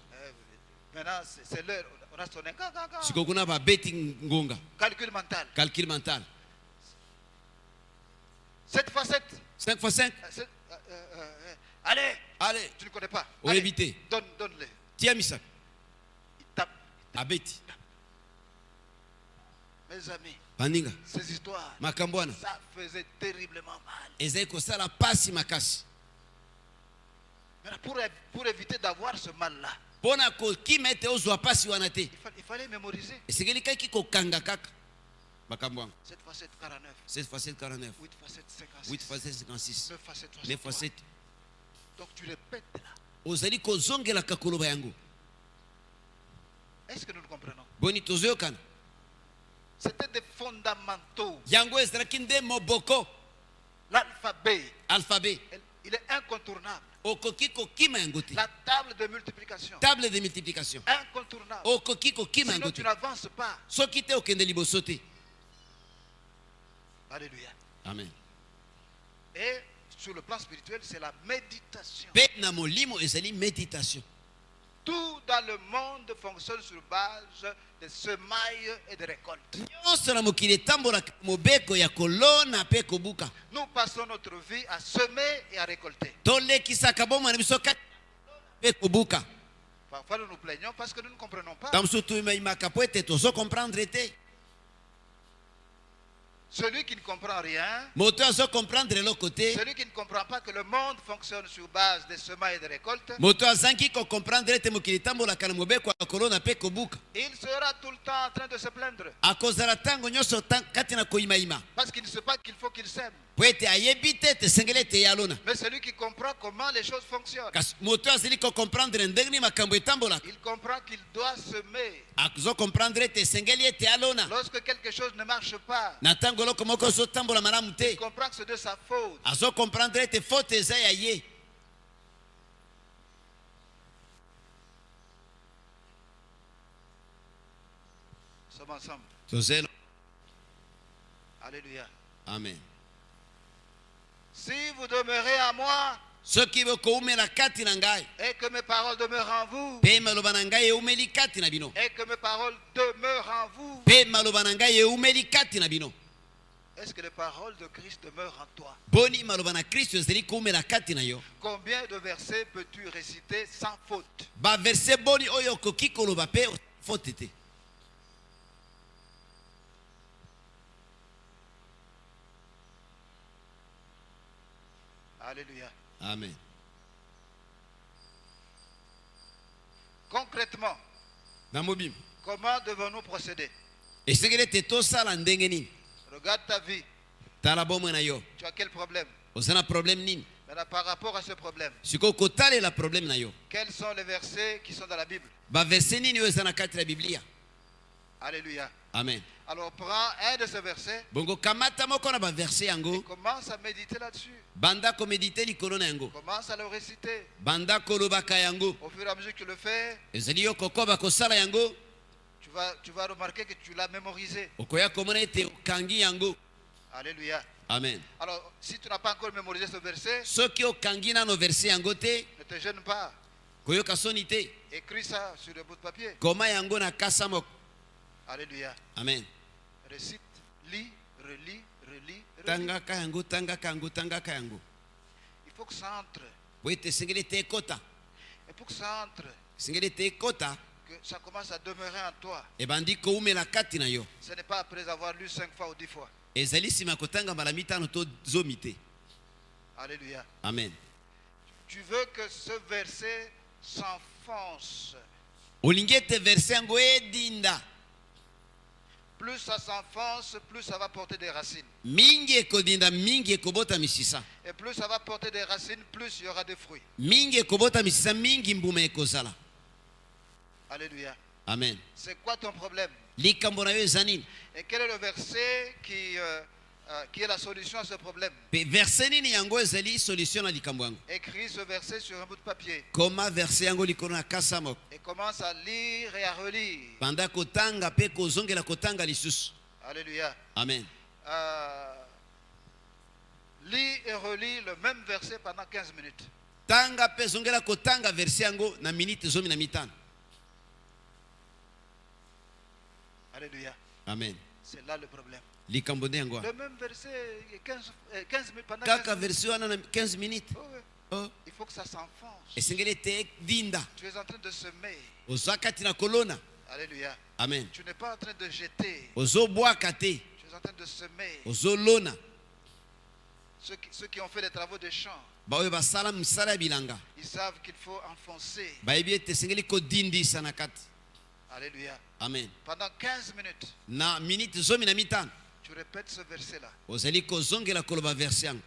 Maintenant, c'est l'heure. On a sonné. Siko kuna babeti ngonga. Calcul mental. Calcul mental. 7 fois 7. 5 fois 5. Allez. Allez. Tu ne connais pas. On Allez, évite. Donne-le. Tia misak. Il tape. Abeti. Mes amis, Paninga. ces histoires, Makambwana. ça faisait terriblement mal. Ezali kosala pasi makasi. Maintenant, pour éviter d'avoir ce mal-là, Pona kokima ete ozwa pasi wana te. il fallait mémoriser. Esengeli kaki kokanga kaka. Makambo yango. 7 fois 7, 49. 7 fois 7, 49. 8 fois 7, 56. 8 fois 7, 56. 9 fois 7, 9 fois 63. 7. Donc tu répètes là. Ozali kozongelaka koloba yango. Est-ce que nous le comprenons? Boni tozoyokana. C'était des fondamentaux. Yango ezalaki nde moboko. L'alphabet, Alphabet. il est incontournable. Okoki kokima yango te. La table de multiplication, Table de multiplication. incontournable. Okoki kokima Sinon yango tu te. n'avances pas. Soki te okende liboso te. Alléluia. Amen. Et sur le plan spirituel, c'est la méditation. Pe na molimo ezali méditation. Tout dans le monde fonctionne sur base de semailles et de récoltes. Nyonso na mokili etambolaka mobeko ya kolona pe kobuka. Nous passons notre vie à semer et à récolter. Tolekisaka bomwana biso kati pe kobuka. Il Parfois nous nous plaignons parce que nous ne comprenons pas. Tam sutu imaka po ete tozo comprendre te. Celui qui ne comprend rien, Moto azo comprendre le côté. celui qui ne comprend pas que le monde fonctionne sur base des semences et des récoltes, Moto azanki ko comprendre te mokili tambola kana mobeko akolona pe kobuka. il sera tout le temps en train de se plaindre. Akozala tango nyoso kati na koimaima. Parce qu'il ne sait pas qu'il faut qu'il s'aime. Po ete ayebi te te sengele te yalona. Mais celui qui comprend comment les choses fonctionnent, Kasi moto azali ko comprendre ndenge makambo etambola. il comprend qu'il doit semer. Azo comprendre te sengeli ete yalona. Lorsque quelque chose ne marche pas, Na tango loko moko zo tambola malamu il te. comprend que c'est de sa faute. Azo comprendre te faute eza ya ye. Nous sommes ensemble. Tozelo. Alléluia. Amen. Si vous demeurez à moi Soki bokoumela kati na ngai. et que mes paroles demeurent en vous, Pe maloba na ngai eumeli kati na bino. et que mes paroles demeurent en vous, Pe maloba na ngai eumeli kati na bino. est-ce que les paroles de Christ demeurent en toi? Boni maloba na Kristo ezali koumela kati na yo. Combien de versets peux-tu réciter sans faute? Ba verset boni oyo koki koloba pe faute te. Alléluia. Amen. Concrètement, Na mobim. comment devons-nous procéder? Esengele te tosala ndenge nini? Regarde ta vie. Tala bomwe na yo. Tu as quel problème? Ozana problème nini? Maintenant, par rapport à ce problème, Siko kotalela problème na yo. quels sont les versets qui sont dans la Bible? Ba verset nini oyo eza na kati na Biblia? Alléluia. Amen. Alors prends un de ces versets Bongo kamata moko na ba verset et yango. commence à méditer là-dessus. Banda ko méditer likolo na yango. Commence à le réciter. Banda kolobaka yango. Au fur et à mesure que tu le fais, Ezali yo kokoba kosala yango. tu vas remarquer que tu l'as mémorisé. Okoya komona ete okangi yango. Alléluia. Amen. Alors, si tu n'as pas encore mémorisé ce verset, Soki okangi nano verset yango te, ne te gêne pas. koyoka soni te. Écris ça sur le bout de papier. Koma yango na kasa moko. Alléluia. Amen. Récite, lis, relis, relis, relis. Tangaka yango, tangaka yango, tangaka yango. Il faut que ça entre. Po ete esengeli te ekota. Et pour que ça entre, Esengeli te ekota, que ça commence à demeurer en toi. ebandi koumela kati na yo. Ce n'est pas après avoir lu 5 fois ou 10 fois. Ezali nsima kotanga mbala mitano to zomi te. Alléluia. Amen. Tu veux que ce verset s'enfonce. Olingi ete verset yango edinda. Plus ça s'enfonce, plus ça va porter des racines. Mingi ekodinda, mingi ekobota misisa. Et plus ça va porter des racines, plus il y aura des fruits. Mingi ekobota misisa, mingi mbuma ekozala. Alléluia. Amen. C'est quoi ton problème? Likambo na yo eza nini? Et quel est le verset qui est la solution à ce problème? Pe verset nini yango ezali solution na likambo yango? Écris ce verset sur un bout de papier Koma verset yango likolo na kasa moko. et commence à lire et à relire. Banda kotanga pe kozongela kotanga lisusu. Alléluia. Amen. Lis et relis le même verset pendant 15 minutes. Tanga pe zongela kotanga verset yango na minute zomi na mitano. Alléluia. Amen. C'est là le problème. Likambo nde yango. Le même verset, 15 minutes pendant 15 Kaka minutes. verset wana na 15 minutes. Oh, oui. Oh, Il faut que ça s'enfonce. esengeli te dinda. Tu es en train de semer. Oza kati na kolona. Alléluia. Amen. Tu n'es pas en train de jeter. Ozobwaka te. Tu es en train de semer. Ozolona. Ceux qui ont fait les travaux des champs, Baoyo basala misala ya bilanga. ils savent qu'il faut enfoncer. Bayebi ete esengeli kodindisa na kati. Alléluia. Amen. Pendant 15 minutes, Na minute zomi na mitano. tu répètes ce verset-là. Ozali kozongela koloba verset yango.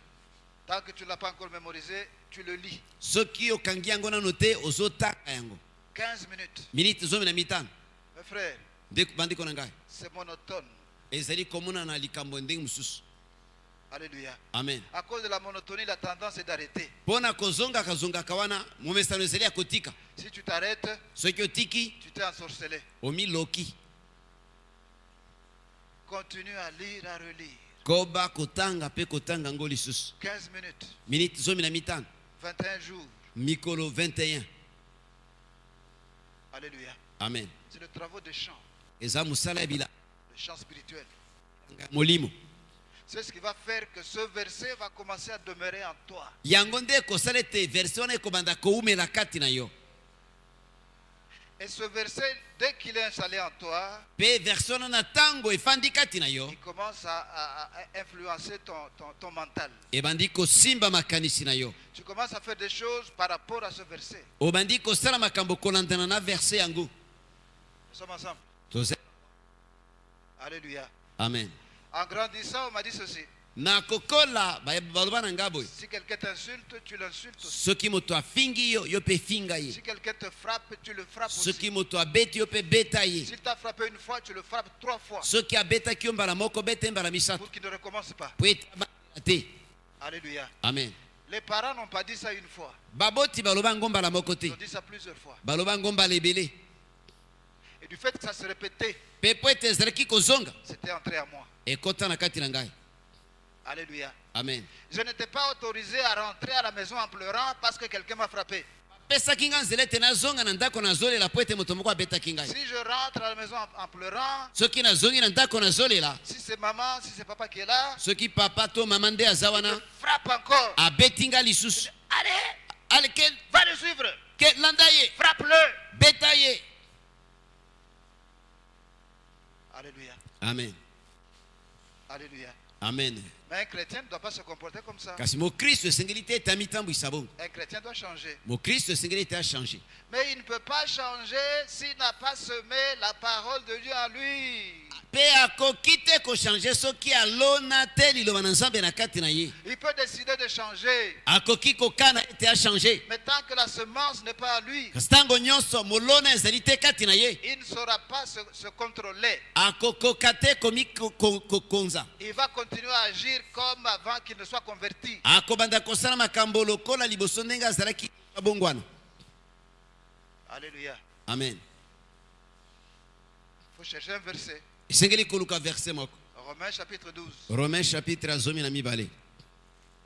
Tant que tu ne l'as pas encore mémorisé, tu le lis. Soki okangi yango nano te ozotaka yango. 15 minutes. Minute zomi na mitano. Mes frères, Bandeko na ngai. c'est monotone. Ezali komona na likambo ndenge mosusu. Alléluia. Amen. À cause de la monotonie, la tendance est d'arrêter. Mpona kozongaka wana momesano ezali ya kotika. Si tu t'arrêtes, Soki otiki tu t'es ensorcelé. omiloki. Continue à lire, à relire. Koba kotanga pe kotanga ngo lisusu. 15 minutes, Minute zomi na mitano. 21 jours. Mikolo 21. Alléluia. Amen. C'est le travail des champs, Eza musala ya bila. le champ spirituel. Molimo. C'est ce qui va faire que ce verset va commencer à demeurer en toi. Yango nde kosala ete verset wana ekobanda koumela kati na yo. Et ce verset, dès qu'il est installé en toi, Pe verset wana na tango efandi kati na yo, il commence à influencer ton mental. ebandi kosimba makanisi na yo. Tu commences à faire des choses par rapport à ce verset. Obandi kosala makambo kolandana na verset yango. Nous sommes ensemble. Toze. Alléluia. Amen. En grandissant, on m'a dit ceci. Na kokola baloba na ngabo. Si quelqu'un t'insulte, tu l'insultes aussi. Soki moto afingi yo, yo pe finga ye. Si quelqu'un te frappe, tu le frappes aussi. Soki moto abeti yo pe beta ye. S'il t'a frappé une fois, tu le frappes 3 fois. Soki abeta ki yo mbala moko beta mbala misato. Pour qu'il ne recommence pas. Po etaba te. Alléluia. Amen. Les parents n'ont pas dit ça une fois. Baboti baloba ngomba la moko te. Ils ont dit ça plusieurs fois. Baloba ngomba lebele. Et du fait que ça se répétait, Pe po ete ezalaki kozonga. c'était entré à moi. Ekota na kati na ngai. Alléluia. Amen. Je n'étais pas autorisé à rentrer à la maison en pleurant parce que quelqu'un m'a frappé. Pesaki nga nzela ete nazonga na ndako nazolela po ete moto moko abetaki ngai. Si je rentre à la maison en pleurant, Soki nazongi na ndako nazolela, si c'est maman, si c'est papa qui est là, soki papa to mama nde aza je wana frappe encore. abeti nga lisusu, Allez, ale va le suivre. landa ye, Frappe-le. beta ye. Alléluia. Amen. Alléluia. Amen. Mais un chrétien ne doit pas se comporter comme ça. Kasi mokristo esengeli te ete amitambwisa bongo. Un chrétien doit changer. Mokristo esengeli ete achange. Mais il ne peut pas changer s'il n'a pas semé la parole de Dieu en lui. Pe akoki te kochange soki alona te liloba na nzambe na kati na ye. Il peut décider de changer. Akoki kokana ete achange. Mais tant que la semence n'est pas à lui, Kasi ntango nyonso molona ezali te kati na ye, il ne saura pas se contrôler. akokoka te kokonza. Il va continuer à agir comme avant qu'il ne soit converti. Akobanda kosala makambo lokola liboso ndenge azalaki abongwana. Alléluia. Amen. Il faut chercher un verset. Esengeli koluka verset moko. Romains chapitre 12, Romains chapitre zomi na mibale.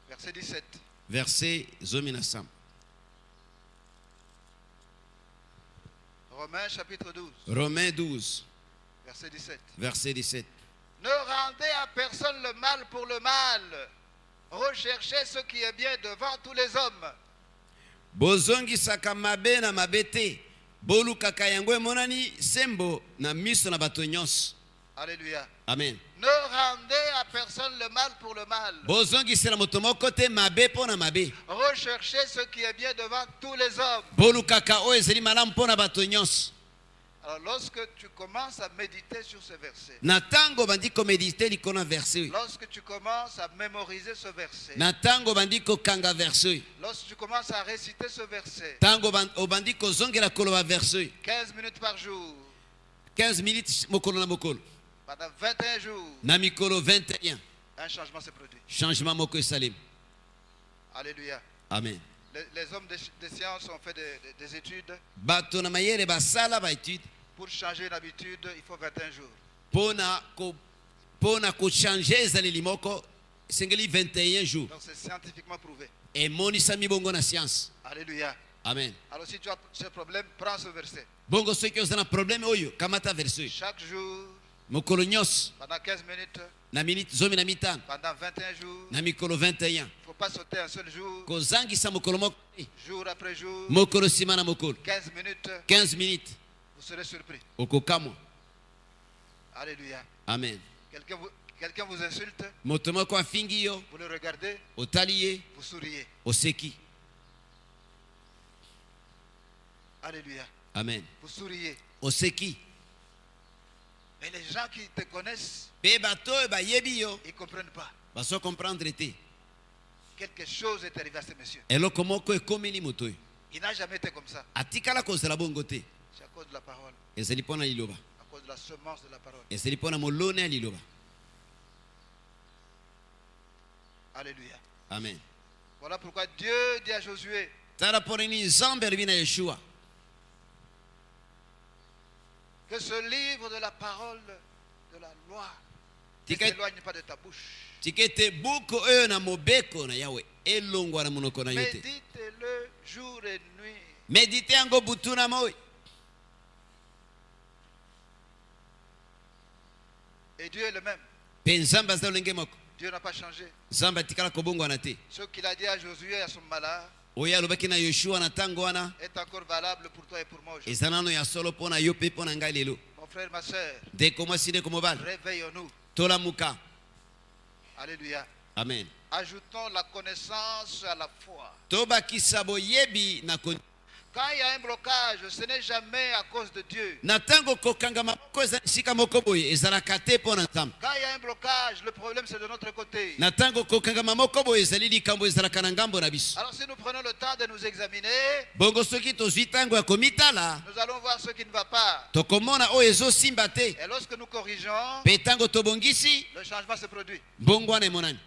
verset 17. Verset zomi na sam. Romains chapitre 12, Romains 12, verset 17. verset 17. Ne rendez à personne le mal pour le mal. Recherchez ce qui est bien devant tous les hommes. Bozongisaka mabe na mabe te. Bolukaka yango emonani sembo na miso na bato nyonso. Alléluia. Amen. Ne rendez à personne le mal pour le mal. Bozongisela moto moko te mabe mpo na mabe. Recherchez ce qui est bien devant tous les hommes. Bolukaka oyo ezali malamu mpo na bato nyonso. Alors lorsque tu commences à méditer sur ce verset, Na tango bandi komedite likolo na verset oyo. lorsque tu commences à mémoriser ce verset, Na tango bandi kokanga verset oyo. lorsque tu commences à réciter ce verset, Tango obandi kozongela koloba verset oyo. 15 minutes par jour, 15 minutes mokolo na mokolo. pendant 21 jours, Na mikolo 21. un changement s'est produit. Changement moko esalemi. Alléluia. Amen. Les hommes de science ont fait des études. Bato na mayele basala ba étude. Pour changer une habitude, il faut 21 jours. Pona ko changer ezaleli moko sengeli 21 jours. Donc c'est scientifiquement prouvé. Et monisa mibongo na science. Alléluia. Amen. Alors si tu as ce problème, prends ce verset. Bongo soki ozana problème oyo kamata verset oyo. Chaque jour, Mokolo nyonso pendant 15 minutes, na minute zomi na mitano pendant 21 jours, na mikolo 21. il ne faut pas sauter un seul jour, Kozangisa mokolo moko te. jour après jour, Mokolo sima na mokolo 15 minutes, 15 minutes vous serez surpris. okokamwa. Alléluia. Amen. Quelqu'un vous insulte, Moto moko afingi yo, vous le regardez, otali ye, vous souriez. oseki. Alléluia. Amen. Vous souriez. Oseki. Mais les gens qui te connaissent, Pe bato oyo bayebi yo ils ne comprennent pas. baso comprendre te. Quelque chose est arrivé à ce monsieur. Eloko moko ekomeli moto oyo. Il n'a jamais été comme ça. Atikala kozala bongo te. C'est à cause de la parole, Ezali mpona liloba. à cause de la semence de la parole. Ezali mpona molone ya liloba. Alléluia. Amen. Voilà pourquoi Dieu dit à Josué, Tala mpona nini nzambe alobi na Yeshua que ce livre de la parole de la loi ne Tika- s'éloigne pas de ta bouche. tika ete buku oyo na mobeko na yawe elongwa na monoko na yo te. Médite-le jour et nuit. Medite yango butu na moi. Et Dieu est le même. Mpe nzambe aza lolenge moko. Dieu n'a pas changé. Nzambe atikala kobongwana te. Ce qu'il a dit à Josué à ce moment-là, oyo alobaki na yoshua na ntango wana est encore valable pour toi et pour moi aujourd'hui. eza nano ya solo mpo na yo mpe mpo na ngai lelo. Mon frère, ma soeur, ndeko mwasi ndeko mobali, réveillons-nous. tolamuka. Alléluia. Amen. Ajoutons la connaissance à la foi. tobakisa boyebi na Quand il y a un blocage, ce n'est jamais à cause de Dieu. na ntango kokangama moko eza esika moko boye ezalaka te mpo na nzambe. Quand il y a un blocage, le problème c'est de notre côté. na ntango kokangama moko boye ezali likambo ezalaka na ngambo na biso. Alors si nous prenons le temps de nous examiner, bongo soki tozwi ntango ya komitala nous allons voir ce qui ne va pas. tokomona oyo ezosimba te, Et lorsque nous corrigeons, mpe ntango tobongisi le changement se produit. bongo wana emonani.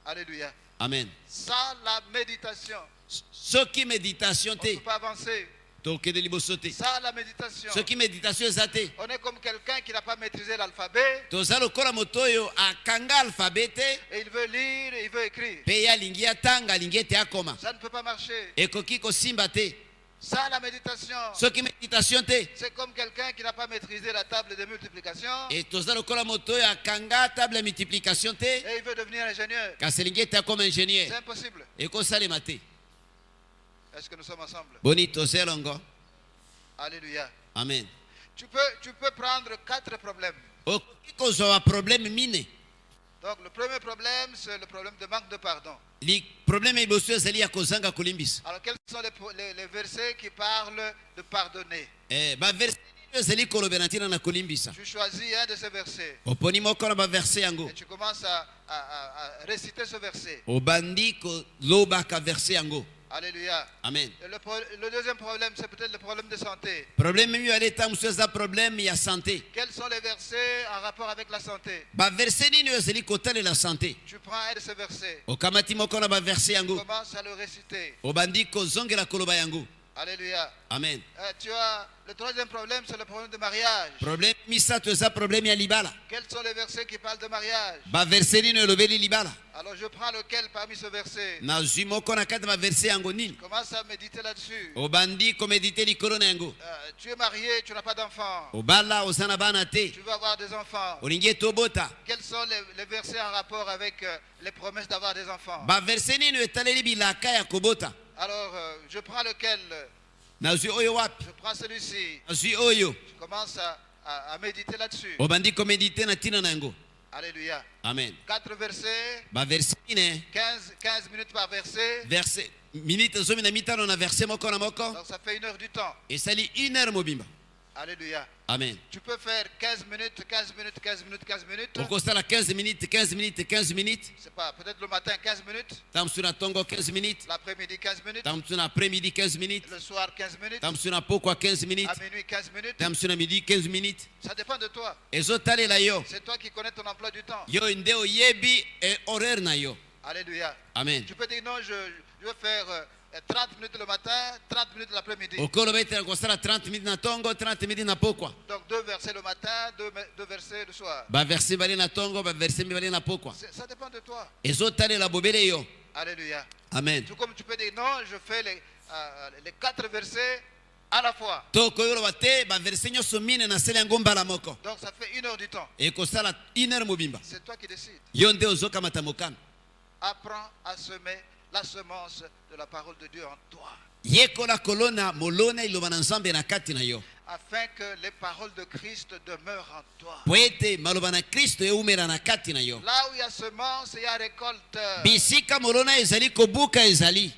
Alléluia. Amen. Sans la méditation, soki méditation on ne te peut pas avancer. tokende liboso te. Sans la méditation, soki méditation eza te on est comme quelqu'un qui n'a pas maîtrisé l'alphabet toza lokola moto oyo akanga alfabe te et il veut lire et il veut écrire. mpe ye alingi atanga alingi ete akoma, Ça ne peut pas marcher. ekoki kosimba te. Sans la méditation, soki méditation te c'est comme quelqu'un qui n'a pas maîtrisé la table de multiplication e toza lokola moto oyo akanga table ya multiplication te et il veut devenir ingénieur. kasi elingi ete akoma ingénieur, C'est impossible. ekosalema te. Est-ce que nous sommes ensemble? boni toza elongo. Alléluia. Amen. Tu peux prendre 4 problèmes. okoki kozwa baproblème mine. Donc le premier problème, c'est le problème de manque de pardon. problème liboso ezali ya kozanga kolimbisa. Alors quels sont les versets qui parlent de pardonner? baverse nini ezali kolobela ntina na kolimbisa. Tu choisis un de ces versets oponi moko na baverse yango et tu commences à réciter ce verset. obandi kolobaka verse yango. Alléluia. Amen. Et le deuxième problème, c'est peut-être le problème de santé. problème mibale eta mosusu eza problème ya santé. Quels sont les versets en rapport avec la santé? baverse nini oyo ezali kotalela santé. Tu prends un de ces versets. okamati moko na baverse Tu yango commences à le réciter. obandi kozongela koloba yango. Alléluia. Amen. Tu as le troisième problème, c'est le problème de mariage. problème misato eza problème ya libala. Quels sont les versets qui parlent de mariage? baverse nini elobeli libala. Alors je prends lequel parmi ce verset? nazwi moko na kati ya baverse yango nini. Commence à méditer là-dessus. obandi komedite likolo na yango. Tu es marié, tu n'as pas d'enfant. obala oza na bana te Tu veux avoir des enfants. olingi ete obota. Quels sont les versets en rapport avec les promesses d'avoir des enfants? baverse nini oyo etaleli bilaka ya kobota. Alors je prends lequel? nazwi oyo wapi. Je prends celui-ci. nazwi oyo. Je commence à méditer là-dessus. obandi komedite na ntina na yango. Alléluia. Amen. 4 versets, baverse mine 15 minutes par verset. verse minute zomi na mitano na verse moko na moko Donc ça fait 1 heure du temps. esali 1 heure mobimba. Alléluia. Amen. Tu peux faire 15 minutes, 15 minutes, 15 minutes, 15 minutes. okosala 15 minutes 15 minutes 15 minutes C'est pas, peut-être le matin 15 minutes, tamosu na ntongo 15 minutes l'après-midi 15 minutes, tamosu na après-midi 15 minutes le soir 15 minutes, tamosu na pokwa 15 à minutes minuit 15 minutes. tamosu na midi 15 minutes. Ça dépend de toi. ezotalela yo C'est toi qui connais ton emploi du temps. yo nde oyebi horaire na yo. Alléluia. Amen. Tu peux dire non, je veux faire 30 minutes le matin, 30 minutes l'après-midi. okoloba ete nakosala 30 minutes na ntongo 30 minutes na pokwa. Donc 2 versets le matin, 2 versets le soir. baverse mibale na ntongo baverse mibale na pokwa. Ça dépend de toi. ezotalela bobele yo. Alléluia. Amen. Tout comme tu peux dire non, je fais les 4 versets à la fois. to koyoloba te baverse nyonso mine nasala yango mbala moko. Donc ça fait 1 heure du temps. ekosala 1 heure mobimba. C'est toi qui décides. yo nde ozokamata mokano. Apprends à semer la semence de la parole de Dieu en toi, yekola kolona molona iloba na nzambe na kati na yo afin que les paroles de Christ demeurent en toi. po ete maloba na kristo eumela na kati na yo. Là où il y a semence, il y a récolte. bisika molona ezali kobuka ezali.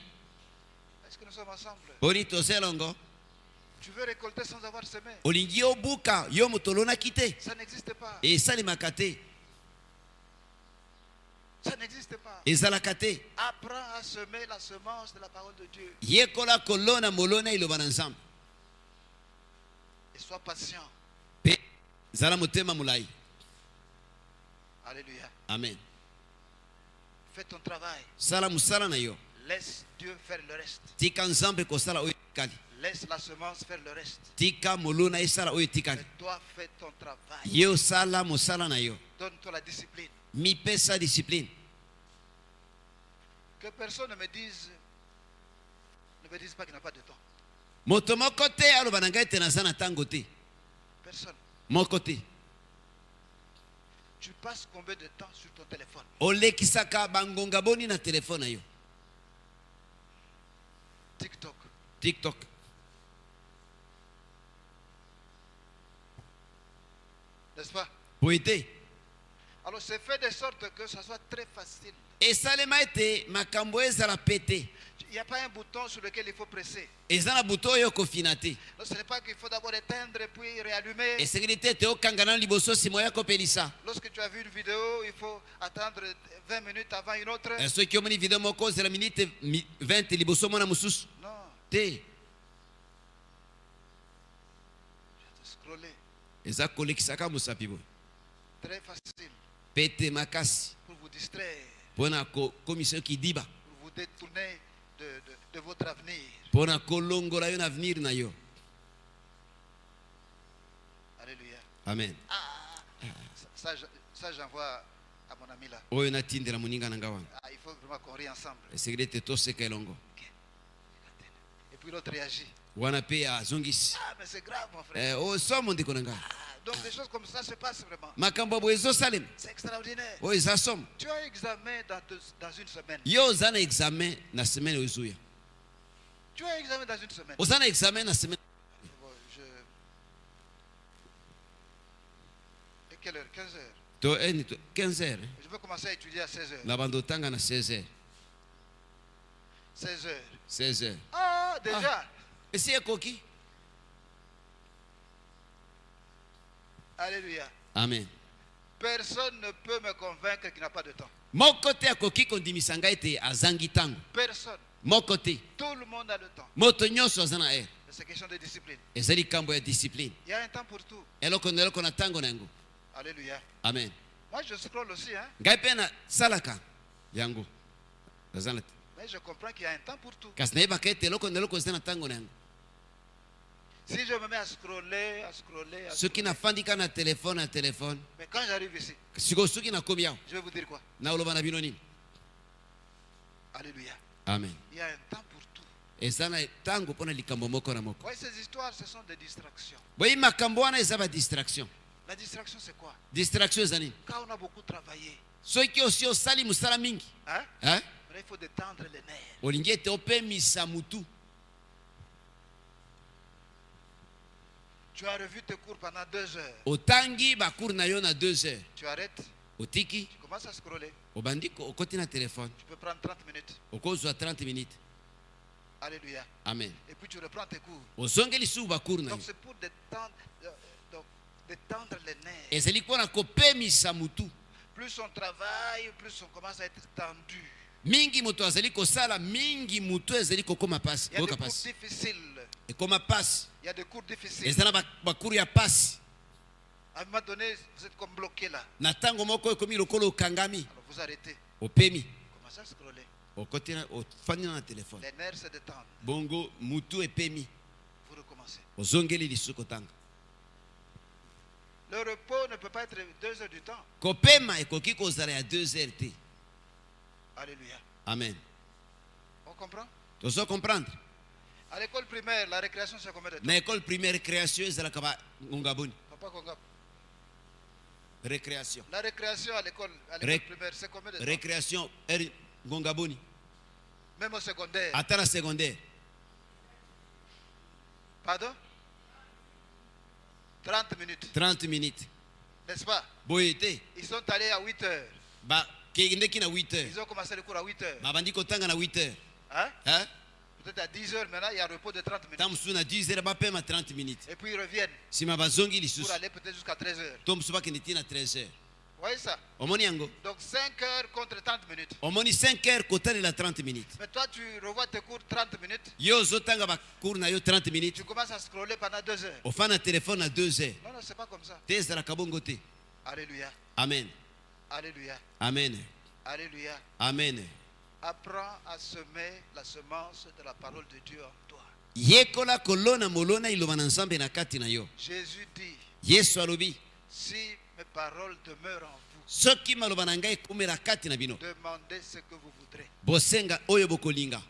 Est-ce que nous sommes ensemble? boni toza elongo. Tu veux récolter sans avoir semé? olingi obuka yo moto olonaki te Ça n'existe pas. esalemaka te Ça n'existe pas. ezalaka te. Apprends à semer la semence de la parole de Dieu. yekola kolona molona iloba na nzambe Et sois patient. mpe zala motema molai. Alléluia. amen. Fais ton travail. sala mosala na yo. Laisse Dieu faire le reste. tika nzambe kosala oyo etikali. Laisse la semence faire le reste. tika molona esala oyo etikali. Et toi, fais ton travail. ye osala mosala na yo. Donne-toi la discipline. mipesa discipline. Que personne ne me dise pas qu'il n'a pas de temps. moto moko te aloba na ngai ete naza na ntango te. Personne. moko te. Tu passes combien de temps sur ton téléphone? olekisaka bangonga boni na telefone na yo. TikTok. N'est-ce pas? Poété. Alors c'est fait de sorte que ça soit très facile. Et salema ete makambo ezala pété. Il n'y a pas un bouton sur lequel il faut presser. Ezana buto yo kofinate. Donc ce n'est pas qu'il faut d'abord éteindre et puis réallumer. Et sécurité te okangana liboso simoya kopelisa. Lorsque tu as vu une vidéo, il faut attendre 20 minutes avant une autre. Ceux qui ont mis vidéo moko c'est la minute 20 liboso mona mususu. Non, Te. tu vas te scroller. Eza kolekisaka musapi boy. Très facile Pété makasi. pour vous distraire, Pona ko commission qui diba. pour vous détourner de votre avenir. Pona kolongola yo na avenir na yo. Alléluia. Amen. Ça j'envoie à mon ami là. Oyo natindela muninga na ngawana. Il faut vraiment qu'on rie ensemble. Sécurité to seka elongo. Et puis l'autre réagit. Wana pe azongisi. Ah, mais c'est grave, mon frère. O somo ndiko nanga. Donc des choses comme ça se passent vraiment. Makambo boezo salem. C'est extraordinaire. O eza somo. Tu as un examen dans une semaine. Yo zana examen na semaine ozuya. Tu as un examen dans une semaine. Ozana examen na semaine. Bon, Et quelle heure? 15 heures. To 15 heures. Je vais commencer à étudier à 16 heures. Na bando tanga na 16 heures. 16 heures. 16 heures. Ah, déjà. Et si ekoki? Alléluia. Amen. Personne ne peut me convaincre qu'il n'a pas de temps. Moko te akoki kondimisanga ete azangi tango. Personne. Moko te. Tout le monde a le temps. Moto nyonso azana air. C'est question de discipline. Ezali kambo ya discipline. Il y a un temps pour tout. Eloko na tango na yango. Alléluia. Amen. Moi, je scrolle aussi, hein. Ngai pe na salaka yango. Azana te. Mais je comprends qu'il y a un temps pour tout. Kasi nayebaka ete eloko eza na tango na yango. Si je me mets à scroller, à scroller, à Soki scroller. nafandi ka na telefone. Mais quand j'arrive ici, Siko soki nakomi awa. je vais vous dire quoi? Na oloba na bino nini? Alléluia. Amen. Il y a un temps pour tout. Eza na tango mpona likambo moko na moko. Oui, ces histoires, ce sont des distractions. Boyi makambo wana eza ba distraction. La distraction, c'est quoi? Distraction eza nini? Quand on a beaucoup travaillé, Soki osi osali mosala mingi. hein? Hein? Il faut détendre les nerfs. Olingi ete opemisa mutu. Tu as revu tes cours pendant 2 heures. Otangi bakour na yo na 2 heures. Tu arrêtes, Otiki. tu commences à scroller. Obandi okoti na telefone. Tu peux prendre 30 minutes. Okozwa 30 minutes. Alléluia. Amen. Et puis tu reprends tes cours. Ozongeli su bakour na yo. Donc c'est pour détendre les nerfs. Ezali mpona kopemisa mutu. Plus on travaille, plus on commence à être tendu. Mingi moto azali kosala mingi mutu ezali kokoma pasi. Il y a des Koka cours pasi. difficiles. Ekoma pasi. Il y a des cours difficiles. Ezala bakour ya pasi. À un moment donné, vous êtes comme bloqué là. Na tango moko ekomi lokolo okangami. Alors vous arrêtez. Opemi. Commencez à scroller. Okoti na ofandi na telefone. Les nerfs se détendent. Bongo mutu epemi. Vous recommencez. Ozongeli lisuko tanga. Le repos ne peut pas être 2 heures du temps. Kopema ekoki kozala ya 2 heures te. Alléluia. Amen. On comprend? Tozo comprendre. À l'école primaire, la récréation, c'est combien de temps? Na école primaire création ezalaka ba ngongaboni. Papa Konga. Récréation. La récréation à l'école Ré- primaire, c'est combien de temps? Récréation ngongaboni. Même au secondaire. Ata na secondaire. Pardon? 30 minutes. 30 minutes. N'est-ce pas? Boyete. Ils sont allés à 8 heures. Ba kendeki na 8 heures. Ils ont commencé le cours à 8 heures. Babandi kotanga na 8 heures. Hein? Hein? Peut-être à 10 heures maintenant, il y a un repos de 30 minutes. Tamusu na 10 heures bapema 30 minutes. Et puis ils reviennent Sima bazongi pour lisusu. aller peut-être jusqu'à 13 heures. Tomusu bakendeti na 13 heures. Vous voyez ça? Omoni yango. Donc 5 heures contre 30 minutes. Omoni 5 heures kotani la 30 minutes. Mais toi, tu revois tes cours 30 minutes. Yo zotanga bakour na yo 30 minutes. Tu commences à scroller pendant 2 heures. Ofana téléphone à 2 heures. Non, non, c'est pas comme ça. Te ezalaka bongo te. Alléluia. Amen. Alléluia. Amen. Alléluia. Amen. Apprends à semer la semence de la parole de Dieu en toi. Yekola kolona molona iloba na nzambe na kati na yo. Jésus dit, Yesu alobi, si mes paroles demeurent en vous, soki maloba na ngai ekomela kati na bino. demandez ce que vous voudrez. Bosenga oyo bokolinga.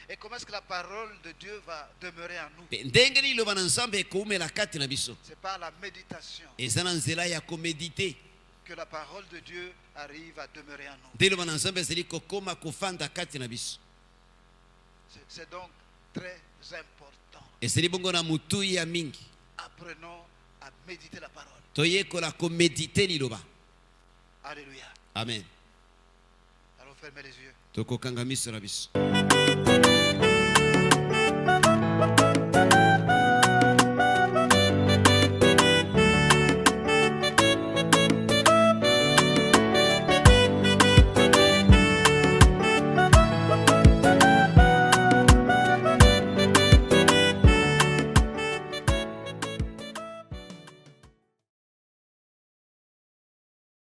Et comment est-ce que la parole de Dieu va demeurer en nous? Pe ndenge ni iloba na nzambe ekomela kati na biso. C'est par la méditation Eza na nzela ya komedite. que la parole de Dieu arrive à demeurer en nous. Nde iloba na nzambe ezali kokoma kofanda kati na biso. C'est donc très importants. esili bongo na mutu ya mingi. Apprenons à méditer la parole. Toyekola ko méditer liloba. Alléluia. Amen. Allons fermer les yeux. Tokokanga miso na biso.